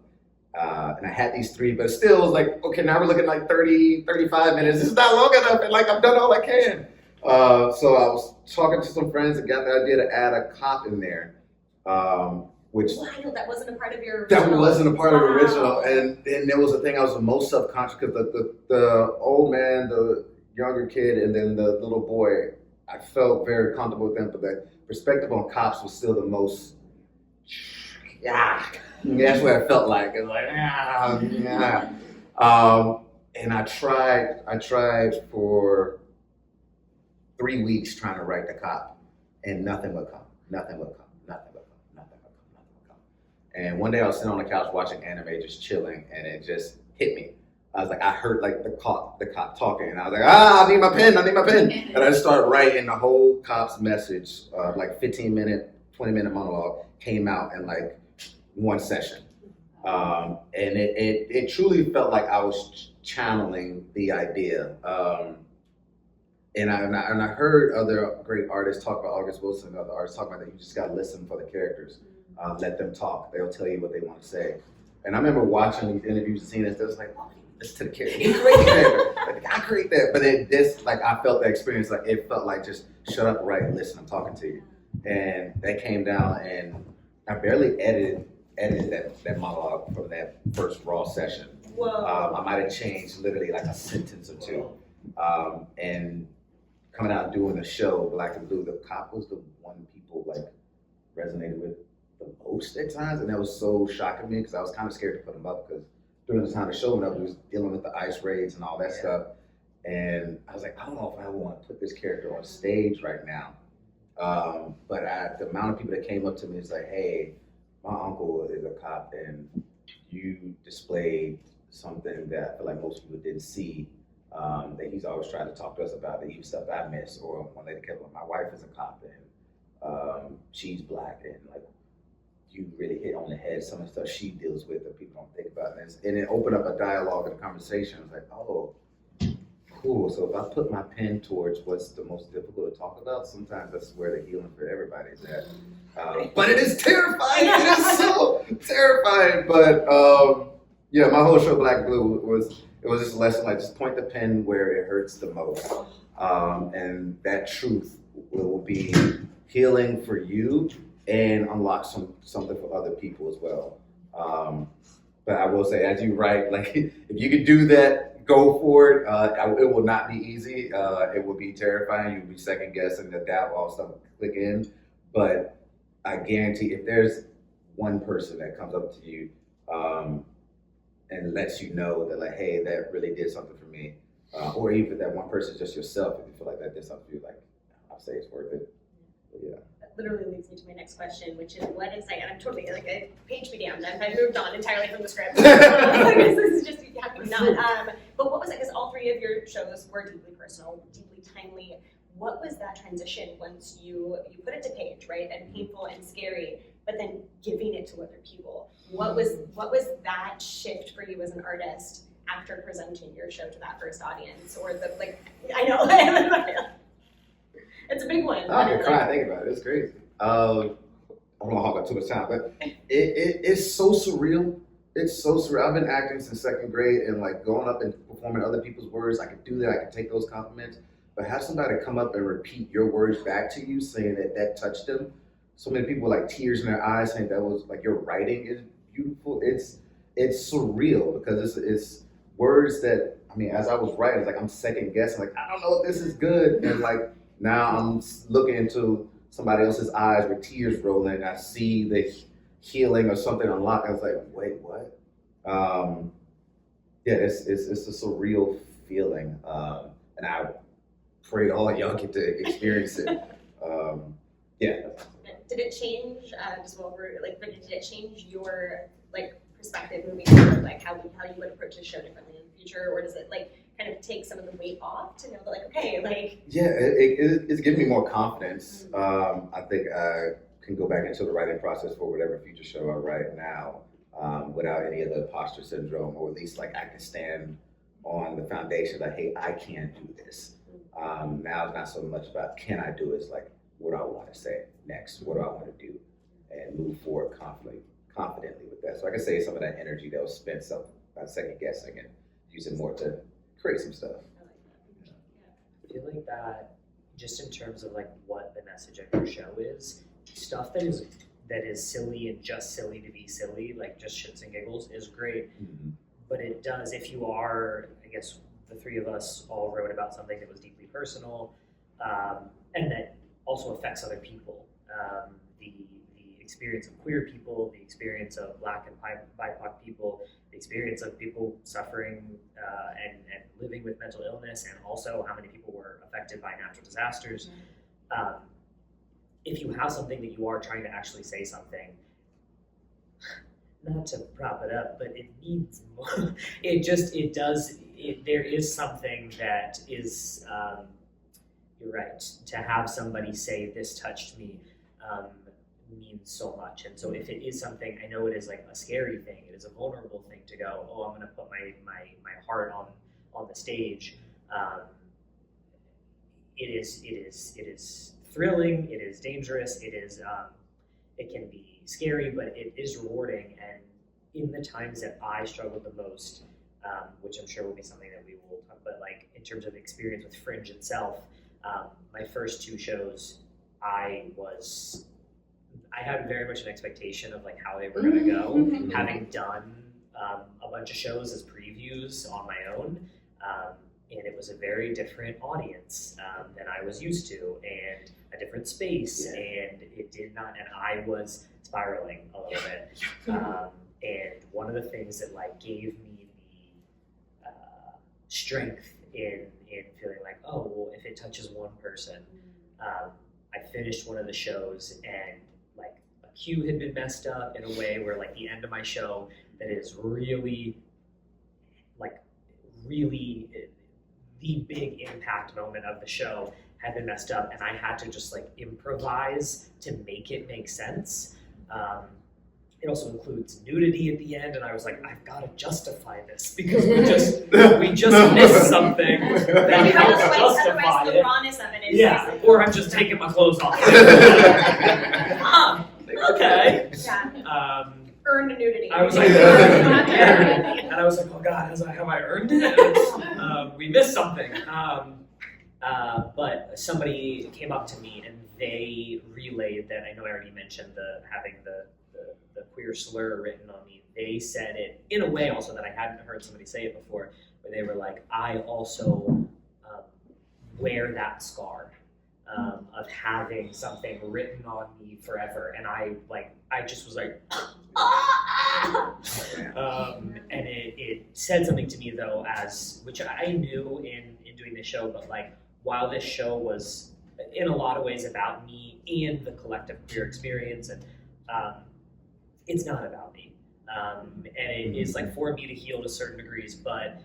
And I had these three, but still it was like, okay, now we're looking like 30, 35 minutes. This is not long enough, and like I've done all I can. So I was talking to some friends and got the idea to add a cop in there, which Wild, that wasn't a part of your that original. wasn't a part of the Wow. original. And there was the thing I was the most subconscious because the old man, the younger kid, and then the little boy, I felt very comfortable with them, but the perspective on cops was still the most, that's what it felt like. It was like, and I tried for 3 weeks trying to write the cop, and nothing would come. And one day I was sitting on the couch watching anime, just chilling, and it just hit me. I was like, I heard like the cop talking, and I was like, I need my pen. And I just started writing the whole cop's message, like 15-minute, 20-minute monologue came out in like one session. And it truly felt like I was channeling the idea. And I heard other great artists talk about August Wilson and other artists talk about that. You just got to listen for the characters. Let them talk. They'll tell you what they want to say. And I remember watching these interviews and seeing this. It was like, oh, listen to the character. You create the character. Like, I create that. But I felt the experience. Like it felt like just shut up, right, and listen. I'm talking to you. And that came down, and I barely edited that monologue from that first raw session. Whoa. I might have changed literally like a sentence or two. And coming out and doing the show, Black and Blue, the cop was the one people like resonated with the most at times, and that was so shocking me because I was kind of scared to put him up because during the time the show went up, we was dealing with the ice raids and all that stuff, and I was like, I don't know if I want to put this character on stage right now. But the amount of people that came up to me is like, hey, my uncle is a cop, and you displayed something that I feel like most people didn't see. That he's always trying to talk to us about, the even stuff I miss. Or one lady kept like, my wife is a cop and she's Black, and like you really hit on the head some of the stuff she deals with that people don't think about. And it opened up a dialogue and a conversation. I was like, oh, Cool. So if I put my pen towards what's the most difficult to talk about, sometimes that's where the healing for everybody is at. But it is terrifying. It is so terrifying. But yeah, my whole show Black Blue was just a lesson like just point the pen where it hurts the most, and that truth will be healing for you and unlock something for other people as well. But I will say, as you write, like if you could do that, go for it. It will not be easy. It will be terrifying. You'll be second guessing, the doubt, all stuff click in. But I guarantee, if there's one person that comes up to you and lets you know that, like, hey, that really did something for me, or even that one person is just yourself, if you feel like that did something for you, like, I'll say it's worth it. But yeah. Literally leads me to my next question, which is what is like, and I'm totally like a page me damned. I've moved on entirely from the script. This is just happening not. But what was it? Because all three of your shows were deeply personal, deeply timely. What was that transition once you put it to page, right? And painful and scary, but then giving it to other people. What was that shift for you as an artist after presenting your show to that first audience, or the I know. It's a big one. I can cry thinking about it. It's crazy. I don't want to hog up too much time, but it's so surreal. It's so surreal. I've been acting since second grade, and like going up and performing other people's words, I could do that. I could take those compliments, but have somebody come up and repeat your words back to you, saying that touched them. So many people like tears in their eyes, saying that was like your writing is beautiful. It's surreal because it's words that, I mean, as I was writing, it's like I'm second guessing, like I don't know if this is good, and like. Now I'm looking into somebody else's eyes with tears rolling, and I see the healing or something unlocked. I was like, wait, what? Yeah, it's a surreal feeling, and I pray all y'all get to experience it. Yeah. Did it change? Did it change your perspective moving forward, like how you would approach a show differently in the future, or does it kind of take some of the weight off to know that okay, Yeah, it's giving me more confidence. I think I can go back into the writing process for whatever future show I write now without any of the imposter syndrome, or at least I can stand on the foundation that, hey, I can do this. Now it's not so much about can I do it, it's like what do I want to say next, what do I want to do, and move forward confidently with that. So I can say some of that energy that was spent second guessing and using more to create some stuff. I feel like that, just in terms of what the message of your show is, stuff that is silly and just silly to be silly, like just shits and giggles, is great. Mm-hmm. But it does, if you are, I guess the three of us all wrote about something that was deeply personal, and that also affects other people. The experience of queer people, the experience of Black and BIPOC people, the experience of people suffering and living with mental illness, and also how many people were affected by natural disasters. If you have something that you are trying to actually say something, not to prop it up, but it needs more. There is something that is, you're right, to have somebody say, this touched me, means so much. And so if it is something, I know it is a scary thing, it is a vulnerable thing to go, oh, I'm going to put my heart on the stage. It is thrilling, it is dangerous, it can be scary, but it is rewarding. And in the times that I struggled the most, which I'm sure will be something that we will talk about, in terms of experience with Fringe itself, my first two shows, I had very much an expectation of how they were going to go, having done a bunch of shows as previews on my own, and it was a very different audience than I was used to, and a different space, and it did not, and I was spiraling a little bit, and one of the things that gave me the strength in feeling oh, well, if it touches one person, I finished one of the shows, and a cue had been messed up in a way where the end of my show that is really the big impact moment of the show had been messed up, and I had to just improvise to make it make sense. it also includes nudity at the end, and I was like, I've got to justify this because we just missed something that helps justify otherwise the it. rawness of it is Yeah, or I'm just taking my clothes off. Okay. Yeah. Earned nudity. I was like, and I was like, oh God, have I earned it? We missed something. But somebody came up to me and they relayed that. I know I already mentioned having the queer slur written on me. They said it in a way also that I hadn't heard somebody say it before, where they were like, I also wear that scar of having something written on me forever, and I just was like, and it said something to me though, which I knew in doing this show, but like while this show was in a lot of ways about me and the collective queer experience, and it's not about me, and it is like for me to heal to certain degrees, but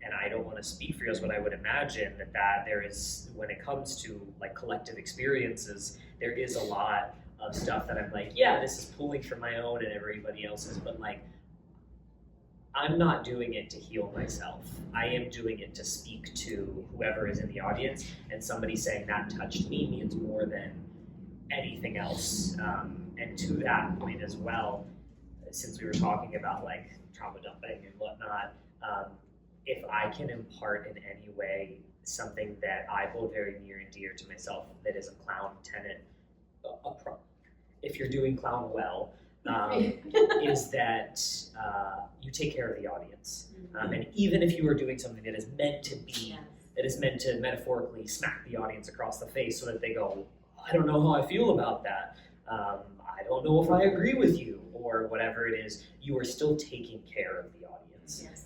and I don't want to speak for you, but I would imagine that there is, when it comes to like collective experiences, there is a lot of stuff that I'm like, yeah, this is pulling from my own and everybody else's, but like, I'm not doing it to heal myself. I am doing it to speak to whoever is in the audience, and somebody saying that touched me means more than anything else. And to that point as well, since we were talking about like trauma dumping and whatnot, if I can impart in any way something that I hold very near and dear to myself, that is a clown tenet, if you're doing clown well, is that you take care of the audience. And even if you are doing something that is meant to be, that is meant to metaphorically smack the audience across the face so that they go, I don't know how I feel about that. I don't know if I agree with you, or whatever it is, you are still taking care of the audience. Yes.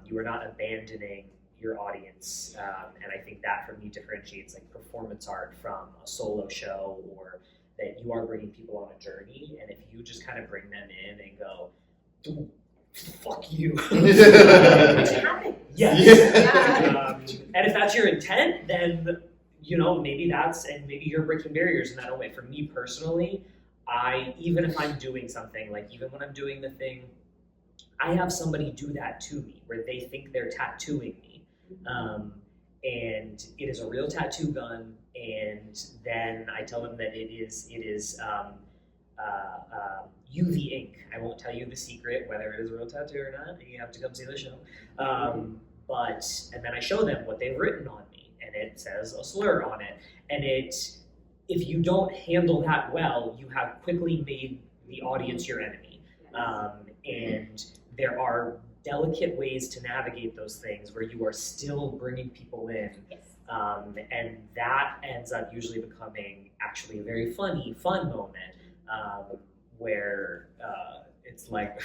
You are not abandoning your audience. And I think that for me differentiates like performance art from a solo show, or that you are bringing people on a journey, and if you just kind of bring them in and go, fuck you. Which happens. Yes. Yeah. And if that's your intent, then, maybe maybe you're breaking barriers in that way. For me personally, even if I'm doing something, like even when I'm doing the thing, I have somebody do that to me, where they think they're tattooing me. And it is a real tattoo gun, and then I tell them that it is UV ink. I won't tell you the secret, whether it is a real tattoo or not. You have to come see the show. And then I show them what they've written on me, and it says a slur on it. And if you don't handle that well, you have quickly made the audience your enemy. And there are delicate ways to navigate those things where you are still bringing people in. Yes. And that ends up usually becoming actually a very fun moment, where it's like,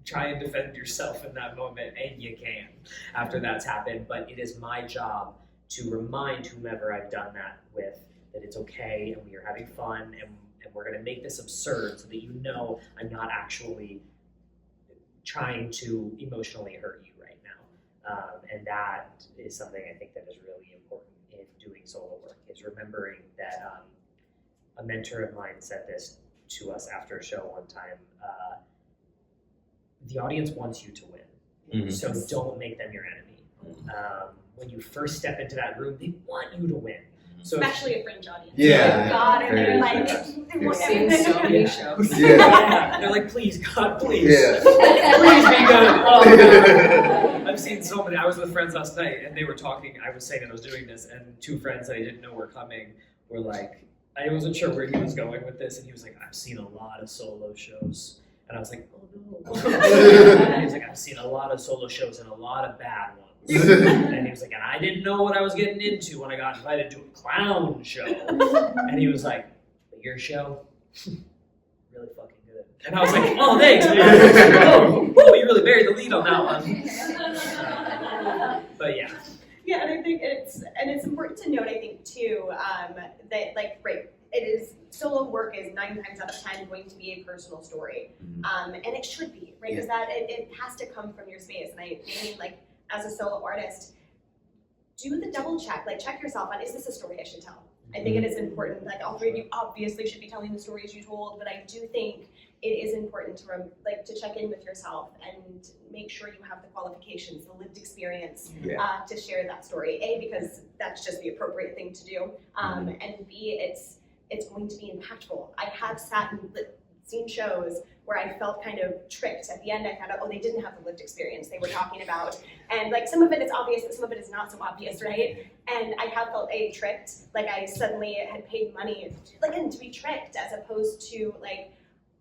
try and defend yourself in that moment, and you can after that's happened. But it is my job to remind whomever I've done that with that it's okay, and we are having fun, and we're going to make this absurd so that I'm not actually trying to emotionally hurt you right now. And that is something I think that is really important in doing solo work, is remembering that a mentor of mine said this to us after a show one time. The audience wants you to win, so don't make them your enemy. When you first step into that room, they want you to win. So Especially a Fringe audience. Yeah. God, and they're like, I've seen so many shows. Yeah. They're like, please, God, please. Yeah. Please be good. Oh, God. I've seen so many. I was with friends last night, and they were talking. I was saying that I was doing this, and two friends that I didn't know were coming were like, I wasn't sure where he was going with this, and he was like, I've seen a lot of solo shows. And I was like, oh no. And he was like, I've seen a lot of solo shows and a lot of bad ones. And he was like, and I didn't know what I was getting into when I got invited to a clown show. And he was like, but your show, really fucking good. And I was like, oh, thanks, man. Oh, you really buried the lead on that one. But yeah. Yeah, and I think it's important to note, I think too, that like, right, solo work is 9 times out of 10 going to be a personal story. And it should be, right? Because that it has to come from your space. And I mean, like, as a solo artist, do the double check, like check yourself on, is this a story I should tell? I think it is important, like all three of you obviously should be telling the stories you told, but I do think it is important to to check in with yourself and make sure you have the qualifications, the lived experience to share that story. A, because that's just the appropriate thing to do, and B, it's going to be impactful. I have sat and seen shows where I felt kind of tricked. At the end, I found out, oh, they didn't have the lived experience they were talking about. And like some of it is obvious, but some of it is not so obvious, right? And I have felt tricked. Like I suddenly had paid money and to be tricked, as opposed to like,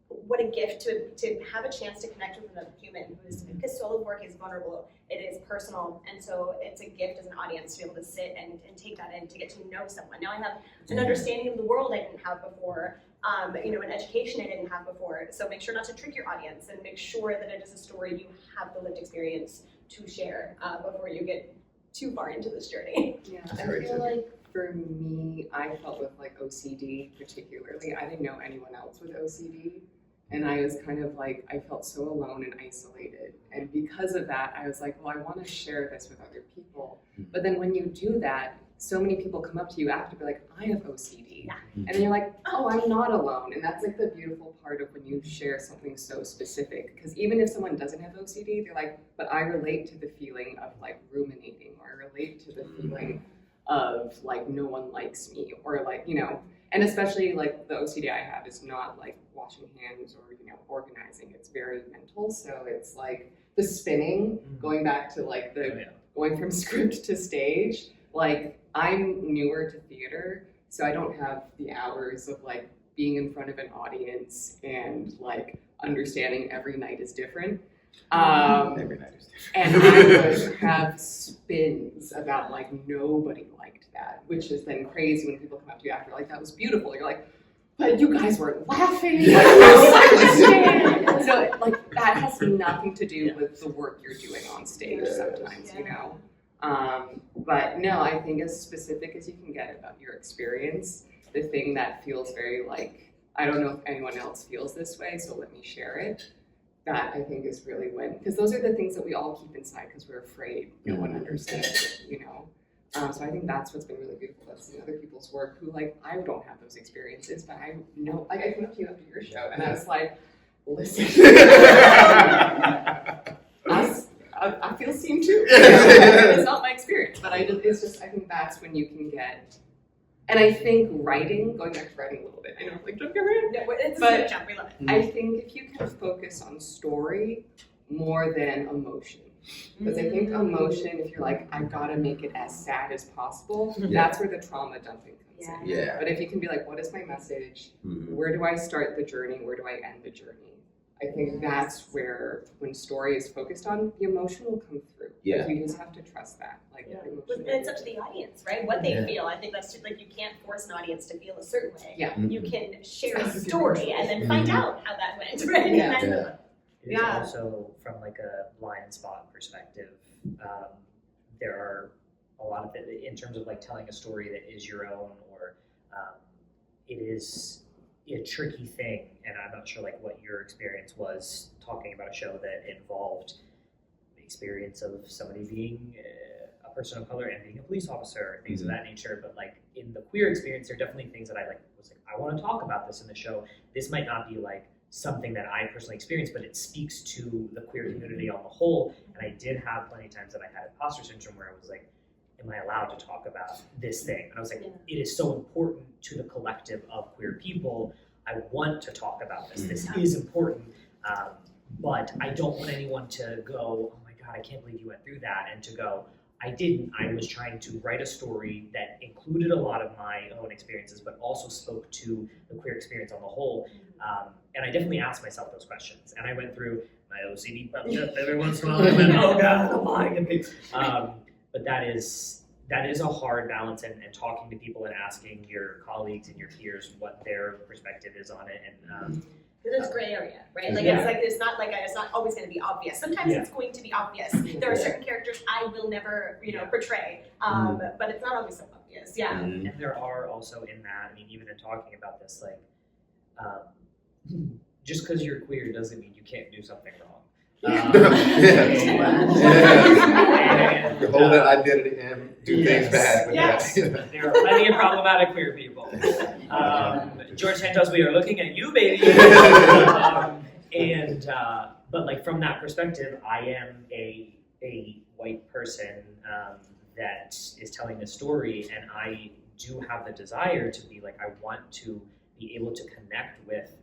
what a gift to have a chance to connect with another human because solo work is vulnerable, it is personal, and so it's a gift as an audience to be able to sit and take that in, to get to know someone. Now I have an understanding of the world I didn't have before, an education I didn't have before, so make sure not to trick your audience and make sure that it is a story you have the lived experience to share before you get too far into this journey. Yeah, I feel like for me, I felt with like OCD particularly, I didn't know anyone else with OCD. And I was kind of like, I felt so alone and isolated. And because of that, I was like, well, I want to share this with other people. But then when you do that, so many people come up to you after, be like, I have OCD. Yeah. And then you're like, oh, I'm not alone. And that's like the beautiful part of when you share something so specific. Because even if someone doesn't have OCD, they're like, but I relate to the feeling of like ruminating, or I relate to the feeling of like no one likes me, or like, and especially like the OCD I have is not like washing hands or organizing. It's very mental. So it's like the spinning, going back to like going from script to stage. Like I'm newer to theater, so I don't have the hours of like being in front of an audience and like understanding every night is different. Every night is different. And I would have spins about like nobody liked that, which is then crazy when people come up to you after like that was beautiful. You're like, but you guys weren't laughing. So like that has nothing to do with the work you're doing on stage sometimes, But no, I think as specific as you can get about your experience, the thing that feels very like, I don't know if anyone else feels this way, so let me share it. That I think is really because those are the things that we all keep inside because we're afraid no one understands it, So I think that's what's been really beautiful about seeing other people's work who like, I don't have those experiences, but I know, like I came up to you after your show and I was like, listen, I feel seen too. It's not my experience, but I think that's when you can get, and I think writing, going back to writing a little bit, I know like don't get rid of it, but jump, we love it. I think if you can focus on story more than emotion, because I think emotion, if you're like, I've got to make it as sad as possible, that's where the trauma dumping comes in. Yeah. But if you can be like, what is my message? Where do I start the journey? Where do I end the journey? I think that's where, when story is focused on, the emotion will come through. Yeah. You just have to trust that. Like, And it's up to the audience, right? What they feel. I think that's just like, you can't force an audience to feel a certain way. Yeah. You can share a story and then find out how that went, right? Yeah. And then, It is also from like a blind spot perspective. There are a lot of it in terms of like telling a story that is your own, or it is a tricky thing. And I'm not sure like what your experience was talking about a show that involved the experience of somebody being a person of color and being a police officer and things of that nature. But like in the queer experience, there are definitely things that I want to talk about this in the show. This might not be like something that I personally experienced, but it speaks to the queer community on the whole. And I did have plenty of times that I had imposter syndrome where I was like, am I allowed to talk about this thing? And I was like, it is so important to the collective of queer people. I want to talk about this. This is important. But I don't want anyone to go, oh my God, I can't believe you went through that. And to go, I didn't. I was trying to write a story that included a lot of my own experiences, but also spoke to the queer experience on the whole. And I definitely asked myself those questions. And I went through my OCD bumped up every once in a while. And I went, oh God, I'm lying to people. But that is a hard balance, and talking to people and asking your colleagues and your peers what their perspective is on it. And there's gray area, right? Like it's not always going to be obvious. Sometimes it's going to be obvious. There are certain characters I will never, portray, but it's not always so obvious. Yeah. And there are also in that, I mean, even in talking about this, like, just because you're queer doesn't mean you can't do something wrong. Hold that identity and do things bad with that. There are plenty of problematic queer people. George Santos, we are looking at you, baby. but like from that perspective, I am a white person that is telling a story, and I do have the desire to be like, I want to be able to connect with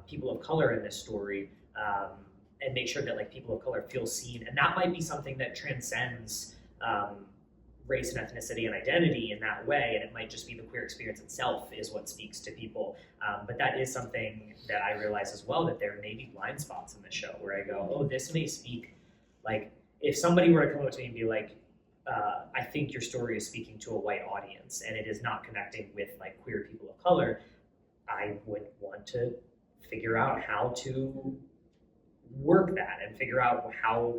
people of color in this story, and make sure that like people of color feel seen. And that might be something that transcends race and ethnicity and identity in that way, and it might just be the queer experience itself is what speaks to people. But that is something that I realize as well, that there may be blind spots in the show where I go, oh, this may speak, like if somebody were to come up to me and be like, I think your story is speaking to a white audience and it is not connecting with like queer people of color, I would want to figure out how to work that and figure out how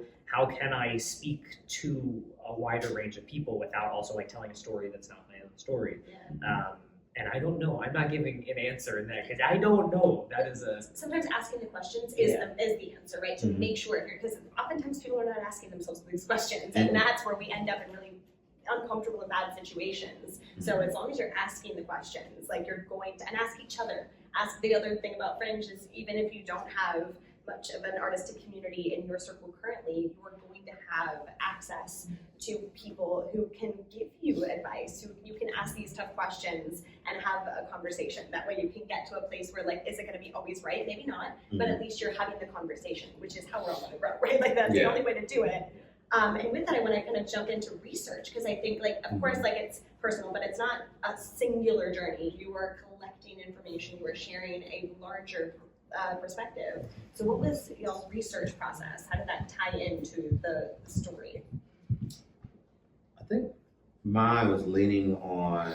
can I speak to a wider range of people without also like telling a story that's not my own story. And I don't know. I'm not giving an answer in that because I don't know. That is a sometimes asking the questions is the answer, right? To make sure, because oftentimes people are not asking themselves these questions, and that's where we end up in really uncomfortable and bad situations. So as long as you're asking the questions, like you're going to, and ask each other. Ask the other thing about Fringe is even if you don't have much of an artistic community in your circle currently, you're going to have access to people who can give you advice, who you can ask these tough questions and have a conversation. That way you can get to a place where like, is it gonna be always right? Maybe not, but at least you're having the conversation, which is how we're all gonna grow, right? Like that's the only way to do it. And with that, I wanna kind of jump into research, because I think like, of course, like it's personal, but it's not a singular journey. You are collecting information, you are sharing a larger perspective. So what was y'all's research process? How did that tie into the story? I think mine was leaning on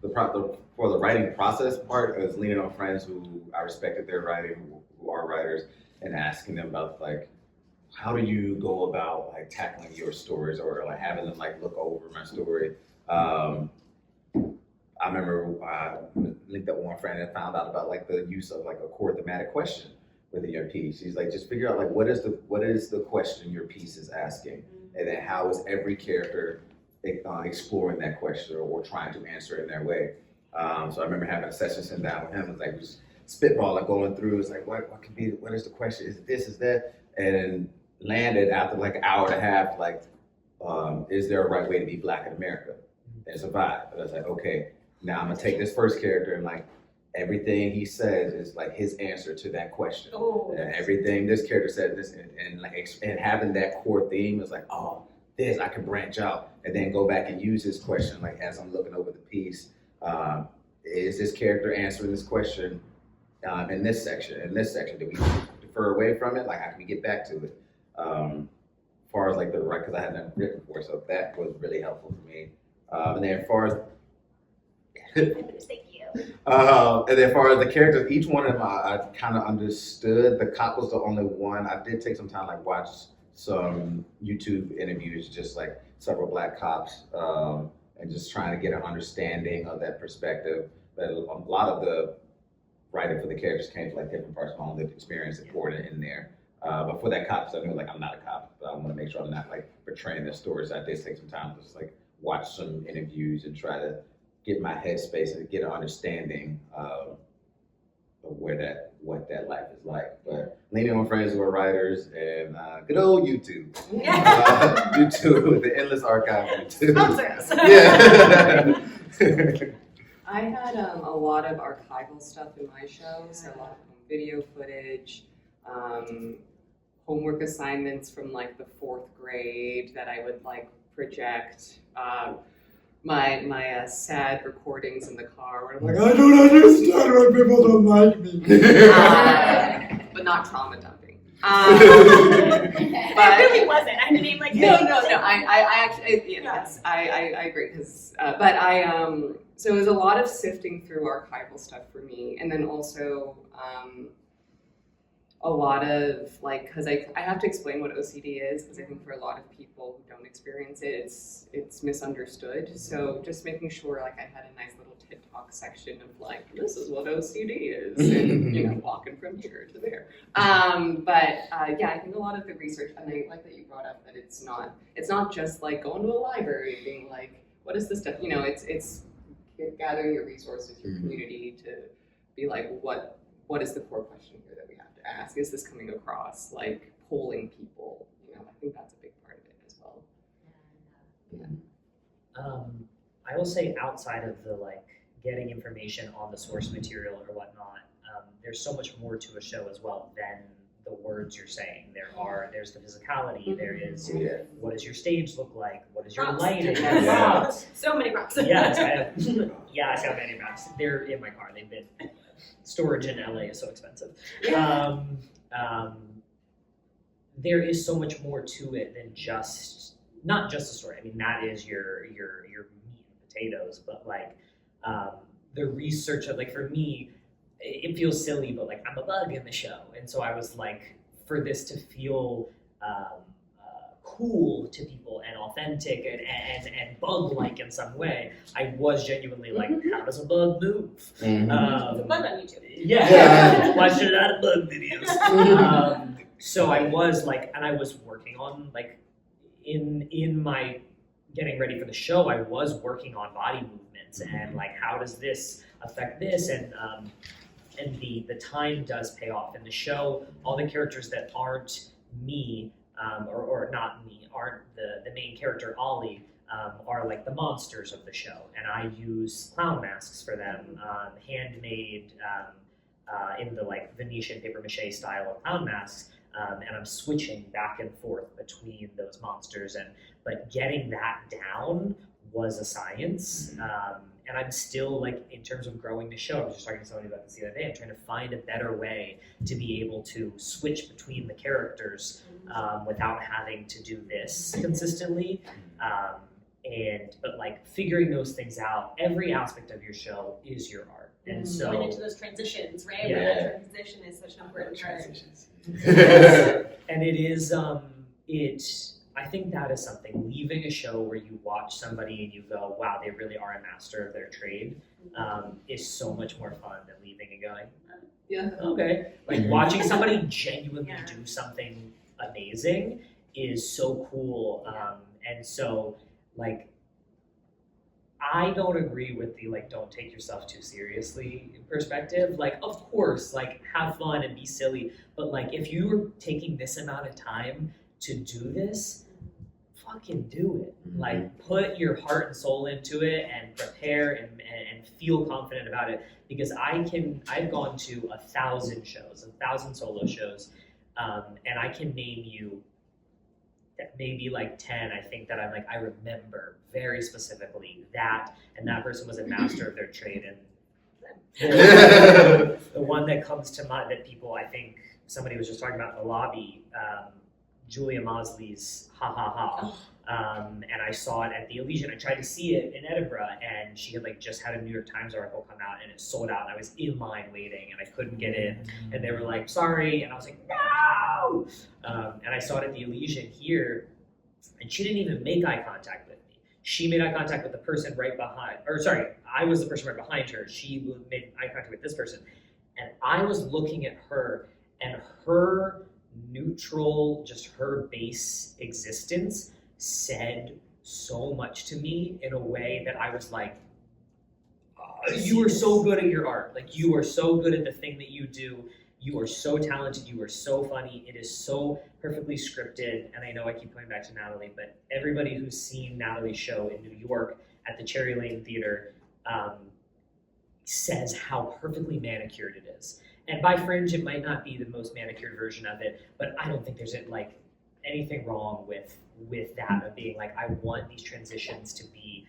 for the writing process part. I was leaning on friends who I respected their writing, who are writers, and asking them about like, how do you go about like tackling your stories, or like having them like look over my story. I remember I linked up with one friend and found out about like the use of like a core thematic question within your piece. She's like, just figure out like what is the question your piece is asking, and then how is every character exploring that question or trying to answer it in their way. So I remember having a session sitting down with him. It was like just spitballing, going through. It's like what is the question? Is it this? Is that? And landed after like an hour and a half. Like, is there a right way to be Black in America and survive? And I was like, okay. Now I'm gonna take this first character and like everything he says is like his answer to that question. And everything this character said this and having that core theme is like, oh, this I can branch out and then go back and use this question like as I'm looking over the piece. Is this character answering this question in this section? Did we defer away from it? Like how can we get back to it? As far as like the right, because I hadn't written before, so that was really helpful for me. And then as far as Thank you. And then as far as the characters, each one of them I kind of understood. The cop was the only one. I did take some time like watch some YouTube interviews, just like several Black cops, and just trying to get an understanding of that perspective. But a lot of the writing for the characters came from like different parts of my own lived experience and poured it in there. But for that cop stuff, I knew like I'm not a cop, but I want to make sure I'm not like portraying their stories. I did take some time to just like watch some interviews and try to get my headspace and get an understanding of what that life is like. But leaning on friends who are writers and good old YouTube. YouTube, the endless archive of YouTube. Yeah. I had a lot of archival stuff in my show, so a lot of video footage, homework assignments from like the 4th grade that I would like project. My sad recordings in the car where I'm like, I don't understand why people don't like me. But not trauma dumping. It really wasn't. I mean, like no. I actually, I agree because, so it was a lot of sifting through archival stuff for me, and then also a lot of like, because I have to explain what OCD is, because I think for a lot of people who don't experience it, it's misunderstood. So just making sure like I had a nice little TikTok section of like, this is what OCD is, and walking from here to there. I think a lot of the research, and I like that you brought up that it's not just like going to a library and being like, what is this stuff? It's gathering your resources, your community to be like, what is the core question here that we have to ask, is this coming across like polling people? You know, I think that's a big part of it as well. I will say outside of the like getting information on the source material or whatnot, there's so much more to a show as well than the words you're saying. There's the physicality, there is what does your stage look like, what is your Props. lighting, Yes. props. So many props. Yes, I have many props. They're in my car. They've been storage in LA is so expensive. There is so much more to it than not just the story. I mean, that is your meat and potatoes, but like the research of, like, for me, it feels silly, but like I'm a bug in the show, and so I was like, for this to feel cool to people and authentic and bug-like in some way, I was genuinely like, how does a bug move? It's a bug on YouTube. Yeah, watch a lot of bug videos. So I was like, and I was working on like, in my getting ready for the show, I was working on body movements and like, how does this affect this? And the time does pay off. In the show, all the characters that aren't me, or not me, aren't the main character, Ollie, are like the monsters of the show. And I use clown masks for them, handmade in the like Venetian paper mache style of clown masks. And I'm switching back and forth between those monsters. But getting that down was a science. And I'm still, like, in terms of growing the show, I was just talking to somebody about this the other day, I'm trying to find a better way to be able to switch between the characters without having to do this consistently. But like figuring those things out, every aspect of your show is your art. And so going into those transitions, right? Yeah. Where that transition is such an important part. And it is, I think that is something, leaving a show where you watch somebody and you go, wow, they really are a master of their trade, is so much more fun than leaving and going, yeah, okay. Like watching somebody genuinely do something amazing is so cool. And so, like, I don't agree with the, like, don't take yourself too seriously perspective. Like, of course, like, have fun and be silly. But, like, if you're taking this amount of time to do this, fucking do it. Like, put your heart and soul into it and prepare and feel confident about it. Because I've gone to 1,000 shows, 1,000 solo shows, and I can name you maybe like 10, I think, that I'm like, I remember very specifically that, and that person was a master of their trade. And the one that comes to mind that people, I think somebody was just talking about in the lobby, Julia Mosley's Ha Ha Ha. And I saw it at the Elysian. I tried to see it in Edinburgh, and she had like just had a New York Times article come out, and it sold out, and I was in line waiting, and I couldn't get in, and they were like, sorry, and I was like, no! And I saw it at the Elysian here, and she didn't even make eye contact with me. She made eye contact with the person right behind, or sorry, I was the person right behind her. She made eye contact with this person, and I was looking at her, and her neutral, just her base existence said so much to me in a way that I was like, you are so good at your art. Like, you are so good at the thing that you do. You are so talented. You are so funny. It is so perfectly scripted. And I know I keep coming back to Natalie, but everybody who's seen Natalie's show in New York at the Cherry Lane Theater says how perfectly manicured it is. And by Fringe, it might not be the most manicured version of it, but I don't think there's like anything wrong with that, of being like, I want these transitions to be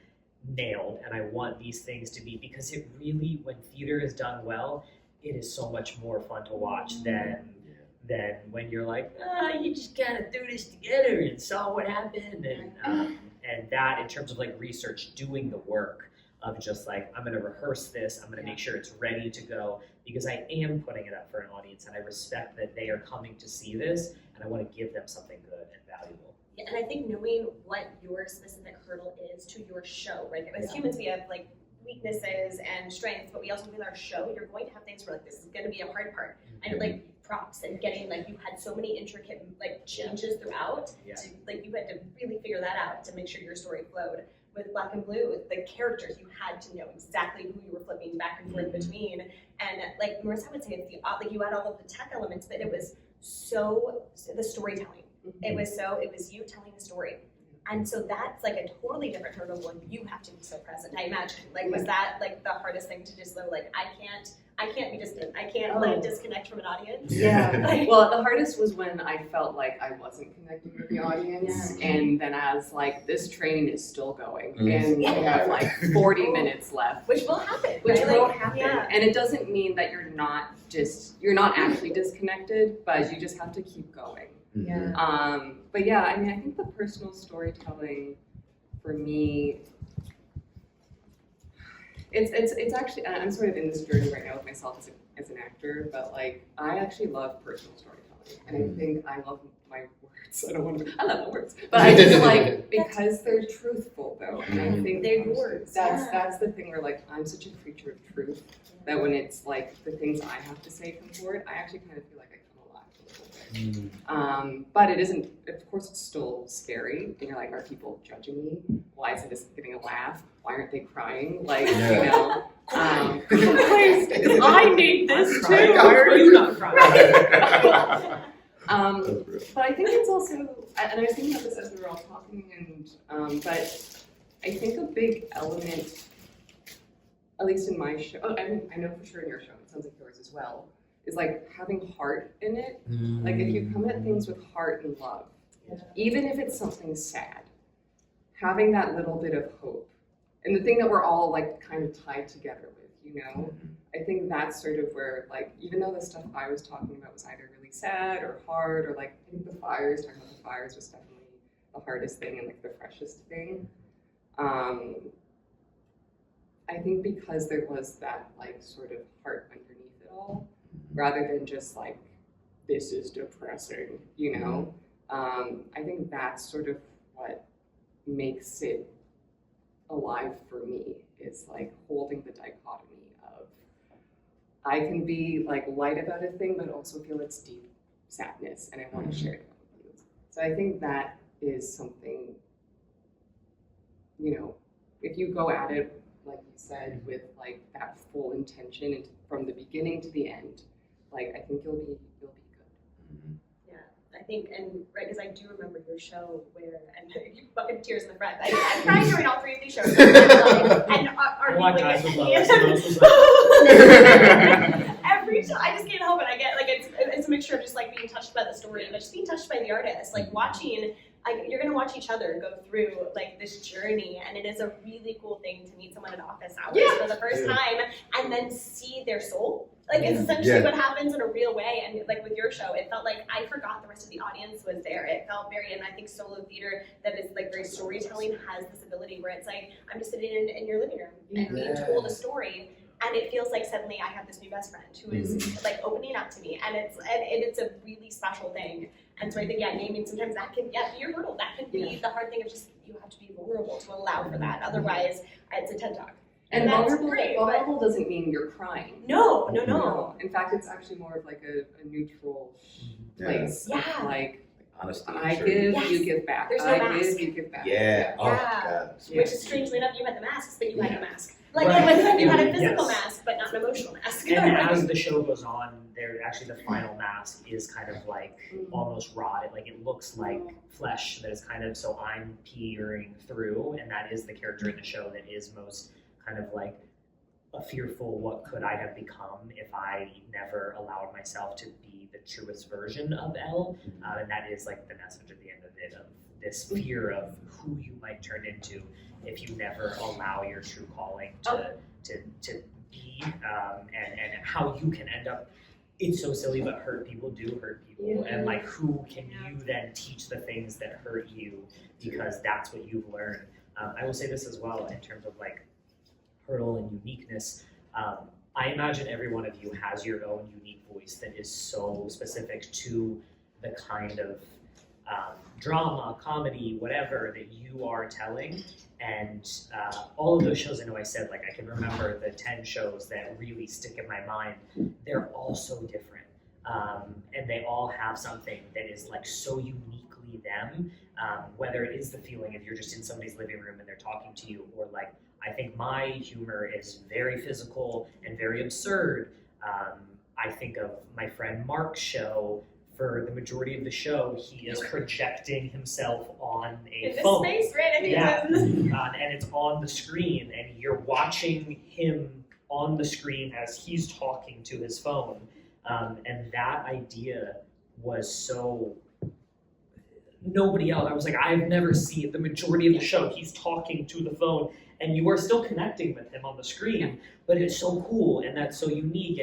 nailed, and I want these things to be, because it really, when theater is done well, it is so much more fun to watch than when you're like, you just gotta threw this together and saw what happened, and that, in terms of like research, doing the work of just like, I'm gonna rehearse this, I'm gonna make sure it's ready to go, because I am putting it up for an audience, and I respect that they are coming to see this, and I want to give them something good and valuable. Yeah, and I think knowing what your specific hurdle is to your show, right? As humans, we have like weaknesses and strengths, but we also, with our show, you're going to have things where like, this is going to be a hard part. And like props and getting, like, you had so many intricate like changes throughout, to, like, you had to really figure that out to make sure your story flowed. with Black and Blue, the characters, you had to know exactly who you were flipping back and forth between. And like Marissa would say, it's like you had all of the tech elements, but it was the storytelling. It was you telling the story. And so that's like a totally different hurdle when you have to be so present. I imagine, like, was that like the hardest thing to just like, I can't be distant. I can't like disconnect from an audience. Yeah. Well, the hardest was when I felt like I wasn't connecting with the audience, and then as like this train is still going, and we have like 40 minutes left, Which will happen. which right? will Like, happen, yeah. and it doesn't mean that you're not actually disconnected, but you just have to keep going. Yeah. But yeah, I mean, I think the personal storytelling for me, it's actually, I'm sort of in this journey right now with myself as an actor, but like I actually love personal storytelling, and I think I love my words. I love my words, but I just like because they're truthful though, and I think They're yours. That's the thing where like I'm such a creature of truth that when it's like the things I have to say come forward, I actually kind of feel like I come alive a little bit. But it isn't. Of course, it's still scary, and you're like, are people judging me? Why isn't this getting a laugh? Why aren't they crying? Like, you know, please, I need this too. Why are you not crying? But I think it's also, and I was thinking about this as we were all talking, and but I think a big element, at least in my show, I know for sure in your show, it sounds like yours as well, is like having heart in it. Like if you come at things with heart and love, even if it's something sad, having that little bit of hope, and the thing that we're all like kind of tied together with, you know, I think that's sort of where like, even though the stuff I was talking about was either really sad or hard, or like I think talking about the fires was definitely the hardest thing and like the freshest thing. I think because there was that like sort of heart underneath it all, rather than just like, this is depressing, you know? I think that's sort of what makes it alive for me, is like holding the dichotomy of, I can be like light about a thing, but also feel its deep sadness, and I want to share it with you. So I think that is something, you know, if you go at it, like you said, with like that full intention and from the beginning to the end, like I think you'll be good. Yeah, I think, and right, because I do remember your show where, and you bucket tears in the front. I cried during all 3 of these shows. And are What you guys like, would love it. every show, I just can't help it. I get like it's a mixture of just like being touched by the story, but just being touched by the artist, like watching. Like, you're gonna watch each other go through like this journey, and it is a really cool thing to meet someone in office hours for the first time, and then see their soul. Like it's essentially what happens in a real way. And like with your show, it felt like I forgot the rest of the audience was there. It felt very, and I think solo theater that is like very storytelling has this ability where it's like I'm just sitting in your living room and being told a story. And it feels like suddenly I have this new best friend who is like opening up to me, and it's a really special thing. And so I think naming sometimes that can be your hurdle. That can be the hard thing of just you have to be vulnerable to allow for that. Otherwise, it's a TED Talk. And that's vulnerable, great, vulnerable doesn't mean you're crying. No. In fact, it's actually more of like a neutral place. Yeah. Like Honesty. I give, you give back. There's no I mask. give, you give back. Yeah. Oh God. Which is strangely enough, you had the masks, but you had no mask. Like you had a physical mask, but not an emotional mask. And as the show goes on, the final mask is kind of like almost rotted. Like it looks like flesh that is kind of, so I'm peering through, and that is the character in the show that is most kind of like a fearful, what could I have become if I never allowed myself to be the truest version of Elle? And that is like the message at the end of it, of this fear of who you might turn into if you never allow your true calling to be, and how you can end up. It's so silly, but hurt people do hurt people, and like who can you then teach the things that hurt you, because that's what you've learned. I will say this as well in terms of like hurdle and uniqueness. I imagine every one of you has your own unique voice that is so specific to the kind of drama, comedy, whatever that you are telling. And all of those shows, I know I said, like I can remember the 10 shows that really stick in my mind. They're all so different. And they all have something that is like so uniquely be them, whether it is the feeling of you're just in somebody's living room and they're talking to you, or like, I think my humor is very physical and very absurd. I think of my friend Mark's show. For the majority of the show, he is projecting himself on a phone. Space, right? I think yeah, and it's on the screen, and you're watching him on the screen as he's talking to his phone. And that idea was so... Nobody else. I was like, I've never seen the majority of the show. He's talking to the phone, and you are still connecting with him on the screen. But it's so cool, and that's so unique.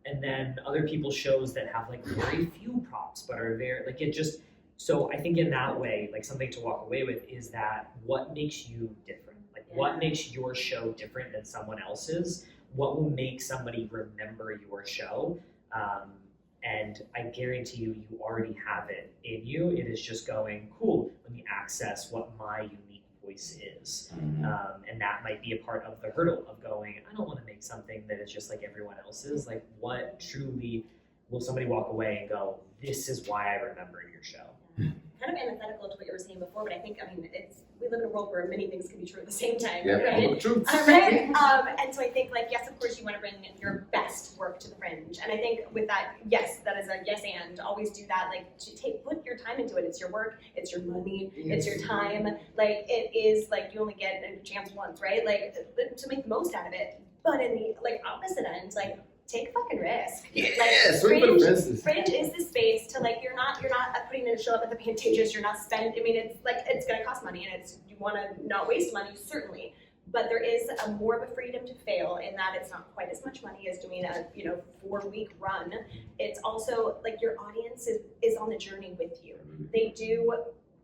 And then other people's shows that have like very few props, but are very like it just. So I think in that way, like something to walk away with is that what makes you different? Like what makes your show different than someone else's? What will make somebody remember your show? And I guarantee you, you already have it in you. It is just going, cool, let me access what my unique voice is. And that might be a part of the hurdle of going, I don't want to make something that is just like everyone else's. Like, what truly will somebody walk away and go, this is why I remember your show? Kind of antithetical to what you were saying before, but I think, we live in a world where many things can be true at the same time, Yeah, right? true. Right? And so I think, like, yes, of course, you want to bring your best work to the Fringe. And I think with that, yes, that is a yes and. Always do that. Like, put your time into it. It's your work. It's your money. It's your time. Like, it is, like, you only get a chance once, right? Like, to make the most out of it. But in the, like, opposite end, like, take a fucking risk. Yeah, like, swing for the fences. Fringe is the space to, like, you're not putting in a show up at the Pantages, you're not spending, it's like, it's gonna cost money, and you wanna not waste money, certainly, but there is more of a freedom to fail in that it's not quite as much money as doing a, 4-week run. It's also, like, your audience is on the journey with you. They do,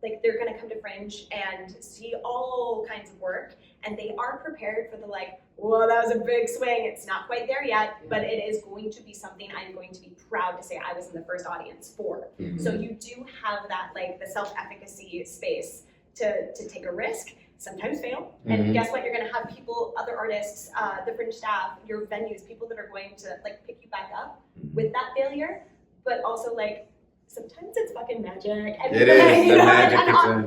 like, they're gonna come to Fringe and see all kinds of work, and they are prepared for the, like, whoa, that was a big swing. It's not quite there yet, but it is going to be something I'm going to be proud to say I was in the first audience for. So you do have that, like, the self-efficacy space to take a risk, sometimes fail. And guess what? You're going to have people, other artists, the Fringe staff, your venues, people that are going to, like, pick you back up with that failure, but also, like, sometimes it's fucking magic. And It is. The magic.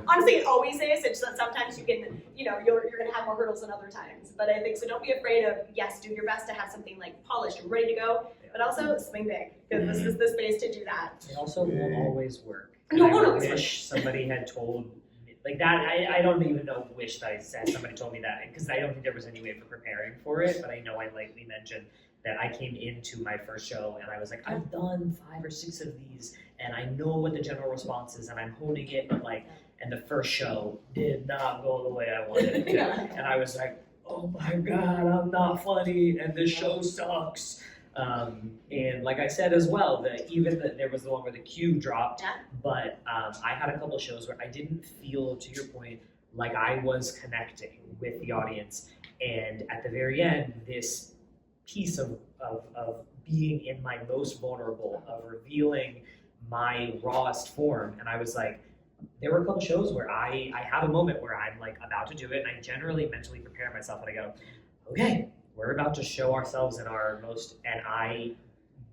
Honestly, it always is. It's that sometimes you can, you're going to have more hurdles than other times. But I think, so don't be afraid of, yes, do your best to have something, like, polished and ready to go, but also swing big, because this is the space to do that. It also won't always work. No, And it won't I always wish somebody had told me, like that, I don't even know, wish that I said somebody told me that, because I don't think there was any way for preparing for it, but I know I lightly mentioned that I came into my first show and I was like, I've done 5 or 6 of these, and I know what the general response is, and I'm honing it, but like, and the first show did not go the way I wanted it to. And I was like, oh my God, I'm not funny, and this show sucks. And like I said as well, there was the one where the cue dropped, but I had a couple of shows where I didn't feel, to your point, like I was connecting with the audience. And at the very end, this piece of being in my most vulnerable, of revealing my rawest form, and I was like, there were a couple shows where I have a moment where I'm like about to do it, and I generally mentally prepare myself, and I go, okay, we're about to show ourselves in our most, and I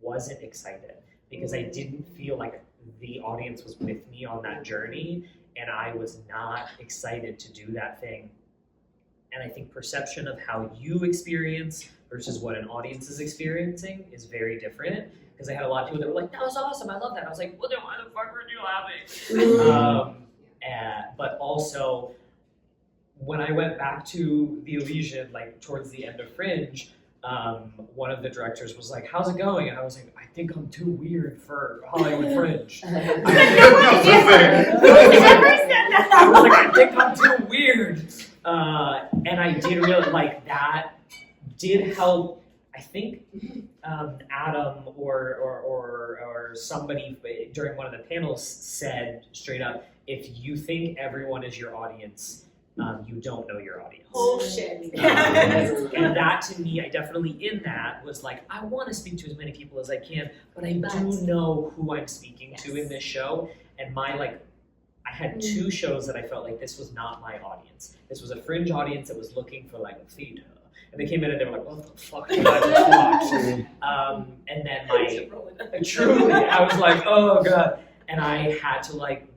wasn't excited because I didn't feel like the audience was with me on that journey, and I was not excited to do that thing. And I think perception of how you experience versus what an audience is experiencing is very different. Because I had a lot of people that were like, that was awesome, I love that. I was like, well, then why the fuck were you laughing? But also, when I went back to the Elysian, like towards the end of Fringe, one of the directors was like, how's it going? And I was like, I think I'm too weird for Hollywood Fringe. I was like, I think I'm too weird. And I did really, like, that did help. I think Adam or somebody during one of the panels said straight up, if you think everyone is your audience, you don't know your audience. Oh shit. And that to me, I definitely in that was like, I want to speak to as many people as I can, but I do know who I'm speaking to in this show. And I had 2 shows that I felt like this was not my audience. This was a Fringe audience that was looking for like a theater. And they came in and they were like, what the fuck did I just watch? And then truly, I was like, oh God. And I had to like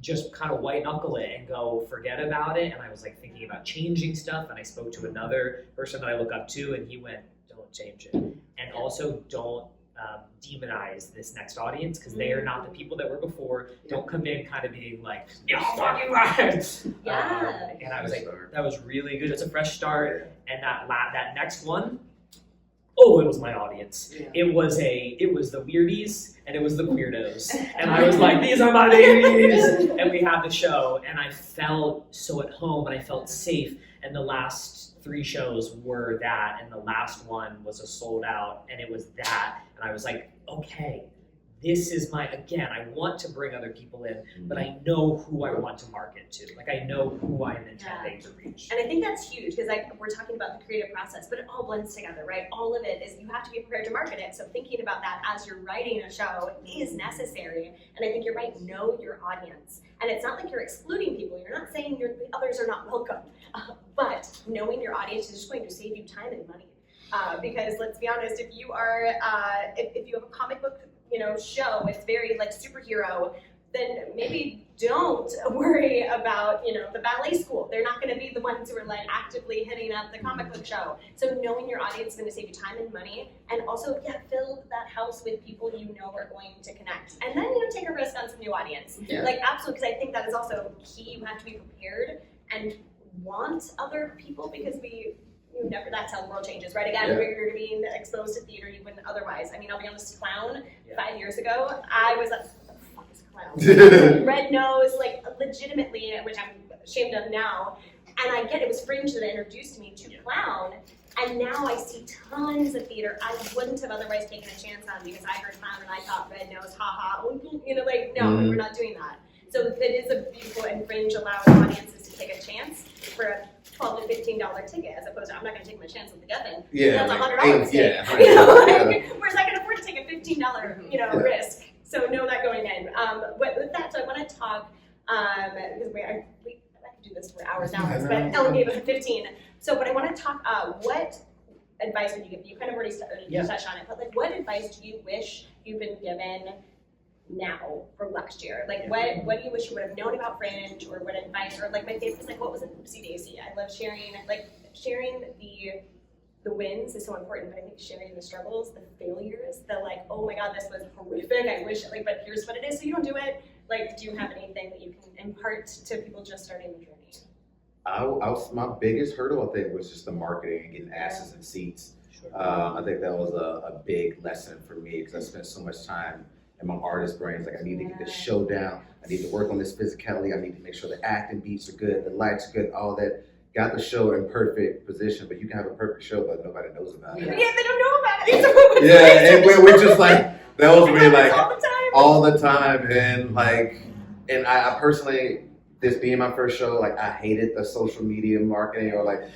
just kind of white knuckle it and go forget about it. And I was like thinking about changing stuff, and I spoke to another person that I look up to, and he went, "Don't change it, and also don't demonize this next audience, because they are not the people that were before. Don't come in kind of being like, you know, fuck you guys." And I was like, that was really good. It's a fresh start, and that next one, oh, it was my audience. Yeah. It was the weirdies and it was the queerdos, and I was like, these are my babies. And we had the show, and I felt so at home, and I felt safe. And the last 3 shows were that, and the last one was a sold out, and it was that, and I was like, okay, this is again, I want to bring other people in, but I know who I want to market to. Like, I know who I'm intending to reach. And I think that's huge, because we're talking about the creative process, but it all blends together, right? All of it is, you have to be prepared to market it. So thinking about that as you're writing a show is necessary. And I think you're right, know your audience. And it's not like you're excluding people. You're not saying others are not welcome. But knowing your audience is just going to save you time and money. Because let's be honest, if you are, if you have a comic book, show, it's very like superhero, then maybe don't worry about, the ballet school. They're not going to be the ones who are like actively hitting up the comic book show. So knowing your audience is going to save you time and money, and also, fill that house with people you know are going to connect. And then, take a risk on some new audience. Yeah. Like, absolutely, because I think that is also key. You have to be prepared and want other people, because that's how the world changes, right? Again, you're being exposed to theater you wouldn't otherwise. I mean, I'll be honest, clown, 5 years ago, I was like, what the fuck is clown? Red nose, like, legitimately, which I'm ashamed of now. And I get it was Fringe that introduced me to clown. And now I see tons of theater I wouldn't have otherwise taken a chance on, because I heard clown and I thought red nose, haha, no, we're not doing that. So it is a beautiful, and Fringe allows audiences to take a chance for a $12 to $15 ticket, as opposed to, I'm not going to take my chance with the Geffen. Yeah, That's like, $100 ticket. yeah. Whereas I can afford to take a $15 risk. So know that going in. With that, so I want to talk, because I could do this for hours and hours, but Ellen gave us 15. So, but I want to talk, what advice would you give? You kind of already touched on it, but like, what advice do you wish you've been given now from last year? Like, what do you wish you would have known about Fringe, or what advice, or like my favorite is like, what was it, Oopsie Daisy? I love sharing the wins is so important, but I think sharing the struggles, the failures, the like, oh my God, this was horrific, I wish, like, but here's what it is, so you don't do it. Like, do you have anything that you can impart to people just starting the journey? My biggest hurdle, I think, was just the marketing and getting asses in seats. I think that was a big lesson for me, because I spent so much time in my artist brains. Like, I need to get this show down. I need to work on this physicality. I need to make sure the acting beats are good, the lights are good, all that. Got the show in perfect position, but you can have a perfect show, but nobody knows about it. Yeah, they don't know about it. Yeah, and we're just like, that was me, like, all the time. And like, and I personally, this being my first show, like, I hated the social media marketing, or like,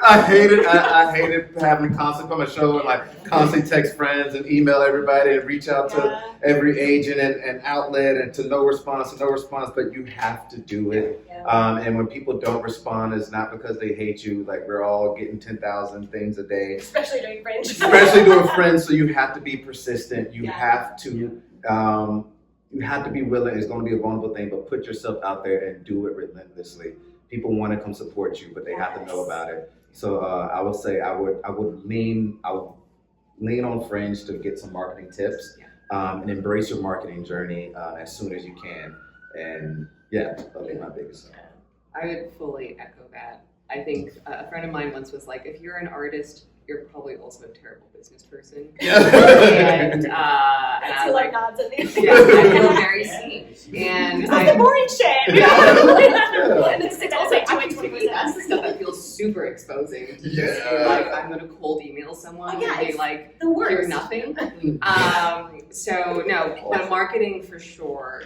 I hated having to constantly put my show and like constantly text friends and email everybody and reach out to every agent and outlet, and to no response, but you have to do it. And when people don't respond, it's not because they hate you. Like, we're all getting 10,000 things a day. Especially doing Fringe. So you have to be persistent. You have to be willing. It's going to be a vulnerable thing, but put yourself out there and do it relentlessly. People want to come support you, but they have to know about it. So I would say I would lean on Fringe to get some marketing tips, and embrace your marketing journey as soon as you can. And that'll be my biggest thing. I would fully echo that. I think a friend of mine once was like, if you're an artist, you're probably also a terrible business person. And I was like, nods at these. yeah, I feel very seen. And the boring shit. And it's also like, that's the stuff that feels super exposing. To just be like, I'm going to cold email someone and be like, you're nothing. So no, but marketing for sure.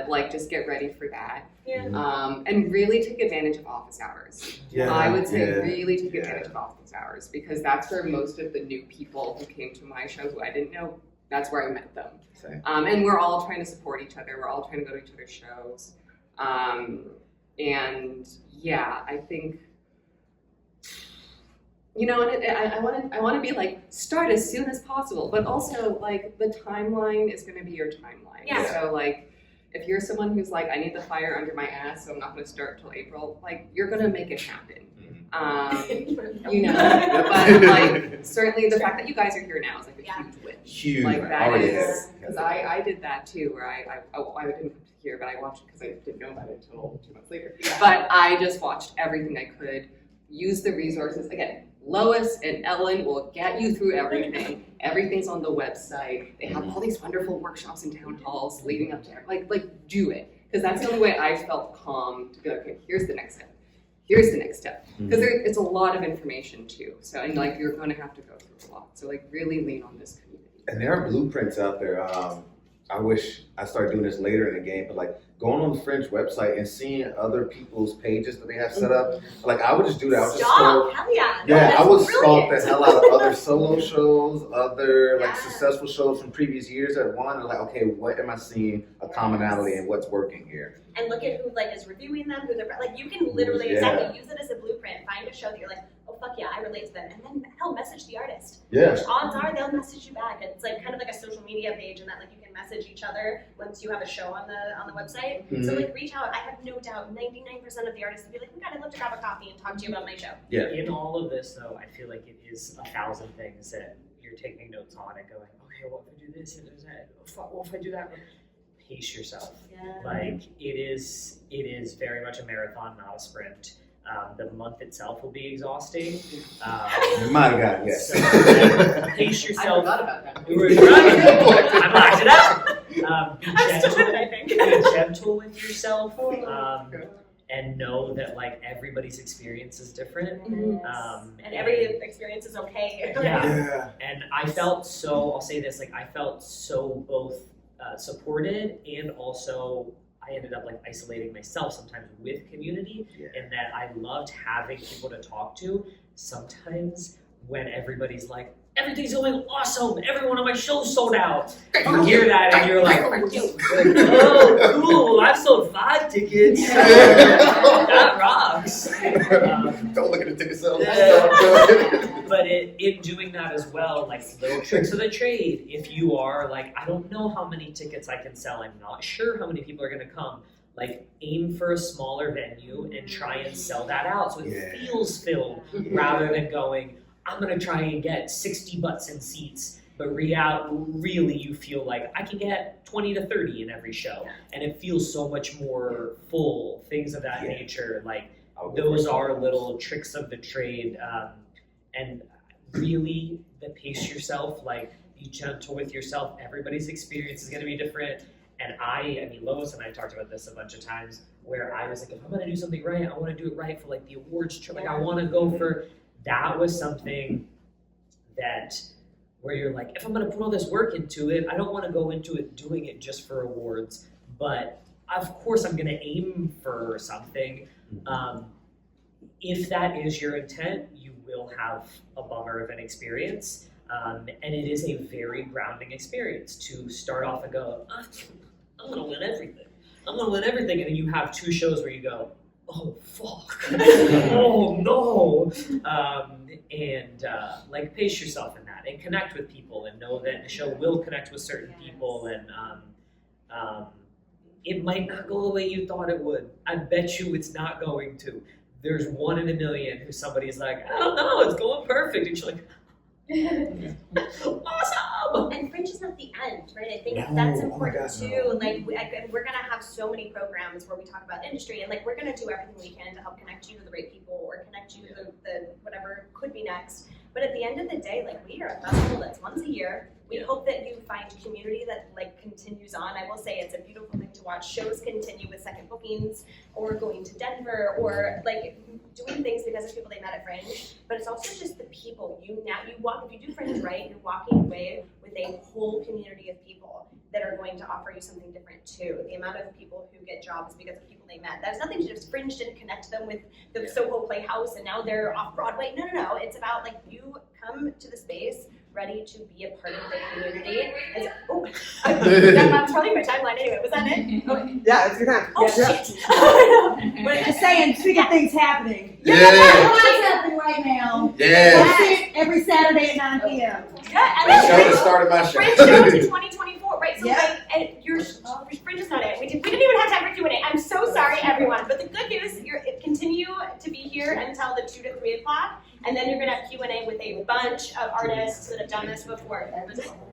Like, just get ready for that. And really take advantage of office hours. I would say really take advantage of office hours, because that's where most of the new people who came to my show who I didn't know, that's where I met them. And we're all trying to support each other. We're all trying to go to each other's shows. And I think You know, and I want to be like, start as soon as possible, but also like the timeline is going to be your timeline. Yeah. So like, if you're someone who's like, I need the fire under my ass, so I'm not going to start till April, like you're going to make it happen. You know, but like certainly the fact that you guys are here now is like a huge win. Huge. Like that Already is, is. because I did that too, where I didn't come here, but I watched it because I didn't know about it until 2 months later. But I just watched everything I could, use the resources. Again, Lois and Ellen will get you through everything. Everything's on the website. They have all these wonderful workshops and town halls leading up to it. Like do it. Because that's the only way I felt calm to be like, okay, here's the next step. Here's the next step. Because it's a lot of information too. So, and like, you're going to have to go through a lot. So like really lean on this community. And there are blueprints out there. I wish I started doing this later in the game, but like going on the Fringe website and seeing other people's pages that they have set up, like I would just do that. I would just Stop! Hell yeah! Yeah, I would stalk brilliant. the hell out of other solo shows, other like Yeah. successful shows from previous years at one, and like, okay, what am I seeing a commonality and what's working here? And look at who like is reviewing them, who they're like. You can literally Yeah. exactly use it as a blueprint. Find a show that you're like, oh fuck yeah, I relate to them, and then hell, message the artist. Yeah. Which odds are they'll message you back. It's like kind of like a social media page, and that like you can message each other once you have a show on the website. So like reach out. I have no doubt 99% of the artists will be like, I'd love to grab a coffee and talk to you about my show. Yeah. In all of this, though, I feel like it is 1,000 things that you're taking notes on and going, okay, well, if I do this and do that, well, if I do that, pace yourself. Yeah. Like it is very much a marathon, not a sprint. The month itself will be exhausting. My God, yes. So pace I yourself. forgot about that. We were right. I blocked it out. Be I'm still in gentle. it, I think. Be gentle with yourself, and know that like everybody's experience is different. And every experience is okay. Yeah. And I felt so. I'll say this: like I felt so both supported, and also I ended up like isolating myself sometimes with community, and that I loved having people to talk to. Sometimes when everybody's like, everything's going awesome, every one of my shows sold out, you hear that and you're like, oh, cool, I've sold 5 tickets. That rocks. Don't look at the ticket sales. But in doing that as well, like little tricks of the trade, if you are like, I don't know how many tickets I can sell, I'm not sure how many people are going to come, like aim for a smaller venue and try and sell that out so it feels filled rather than going, I'm going to try and get 60 butts in seats, but really you feel like I can get 20 to 30 in every show, and it feels so much more full, things of that nature. Like those are little tricks of the trade, and really the pace yourself, like be gentle with yourself. Everybody's experience is going to be different. And I mean, Lois and I talked about this a bunch of times where I was like, if I'm going to do something right, I want to do it right for like the awards trip. Like I want to go for, that was something that where you're like, if I'm going to put all this work into it, I don't want to go into it doing it just for awards, but of course I'm going to aim for something. If that is your intent, you will have a bummer of an experience. And it is a very grounding experience to start off and go, I'm going to win everything. I'm going to win everything. And then you have 2 shows where you go, oh, fuck. Oh, no. Like pace yourself in that and connect with people and know that the show will connect with certain people. And it might not go the way you thought it would. I bet you it's not going to. There's 1 in a million who somebody's like, I don't know, it's going perfect. And you're like, awesome! And Fringe is not the end, right? I think No, that's oh my important God, too. no. Like, we're gonna have so many programs where we talk about industry, and like we're gonna do everything we can to help connect you to the right people or connect you to the whatever could be next. But at the end of the day, like we are a festival that's once a year. We hope that you find community that like continues on. I will say it's a beautiful thing to watch. Shows continue with second bookings or going to Denver or like doing things because of people they met at Fringe. But it's also just the people. You walk, if you do Fringe right, you're walking away with a whole community of people that are going to offer you something different too. The amount of people who get jobs because of people they met. That has nothing to do with Fringe didn't connect them with the Soho Playhouse and now they're off Broadway. No. It's about like you come to the space ready to be a part of the community. And so, oh, I'm probably my timeline anyway. Was that it? Okay. Yeah, it's your time. Oh Yeah. shit! But just saying, speaking of things happening. Yeah. What's happening right now? Yeah. Every Saturday at 9 p.m. Yeah, and That show then that started my show. Fringe show to 2024, right? So Yeah. like, and your Fringe is not it. We didn't even have time for Q&A. I'm so sorry, everyone. But the good news, continue to be here until the 2 to 3 o'clock, and then you're gonna have Q&A with a bunch of artists that have done this before.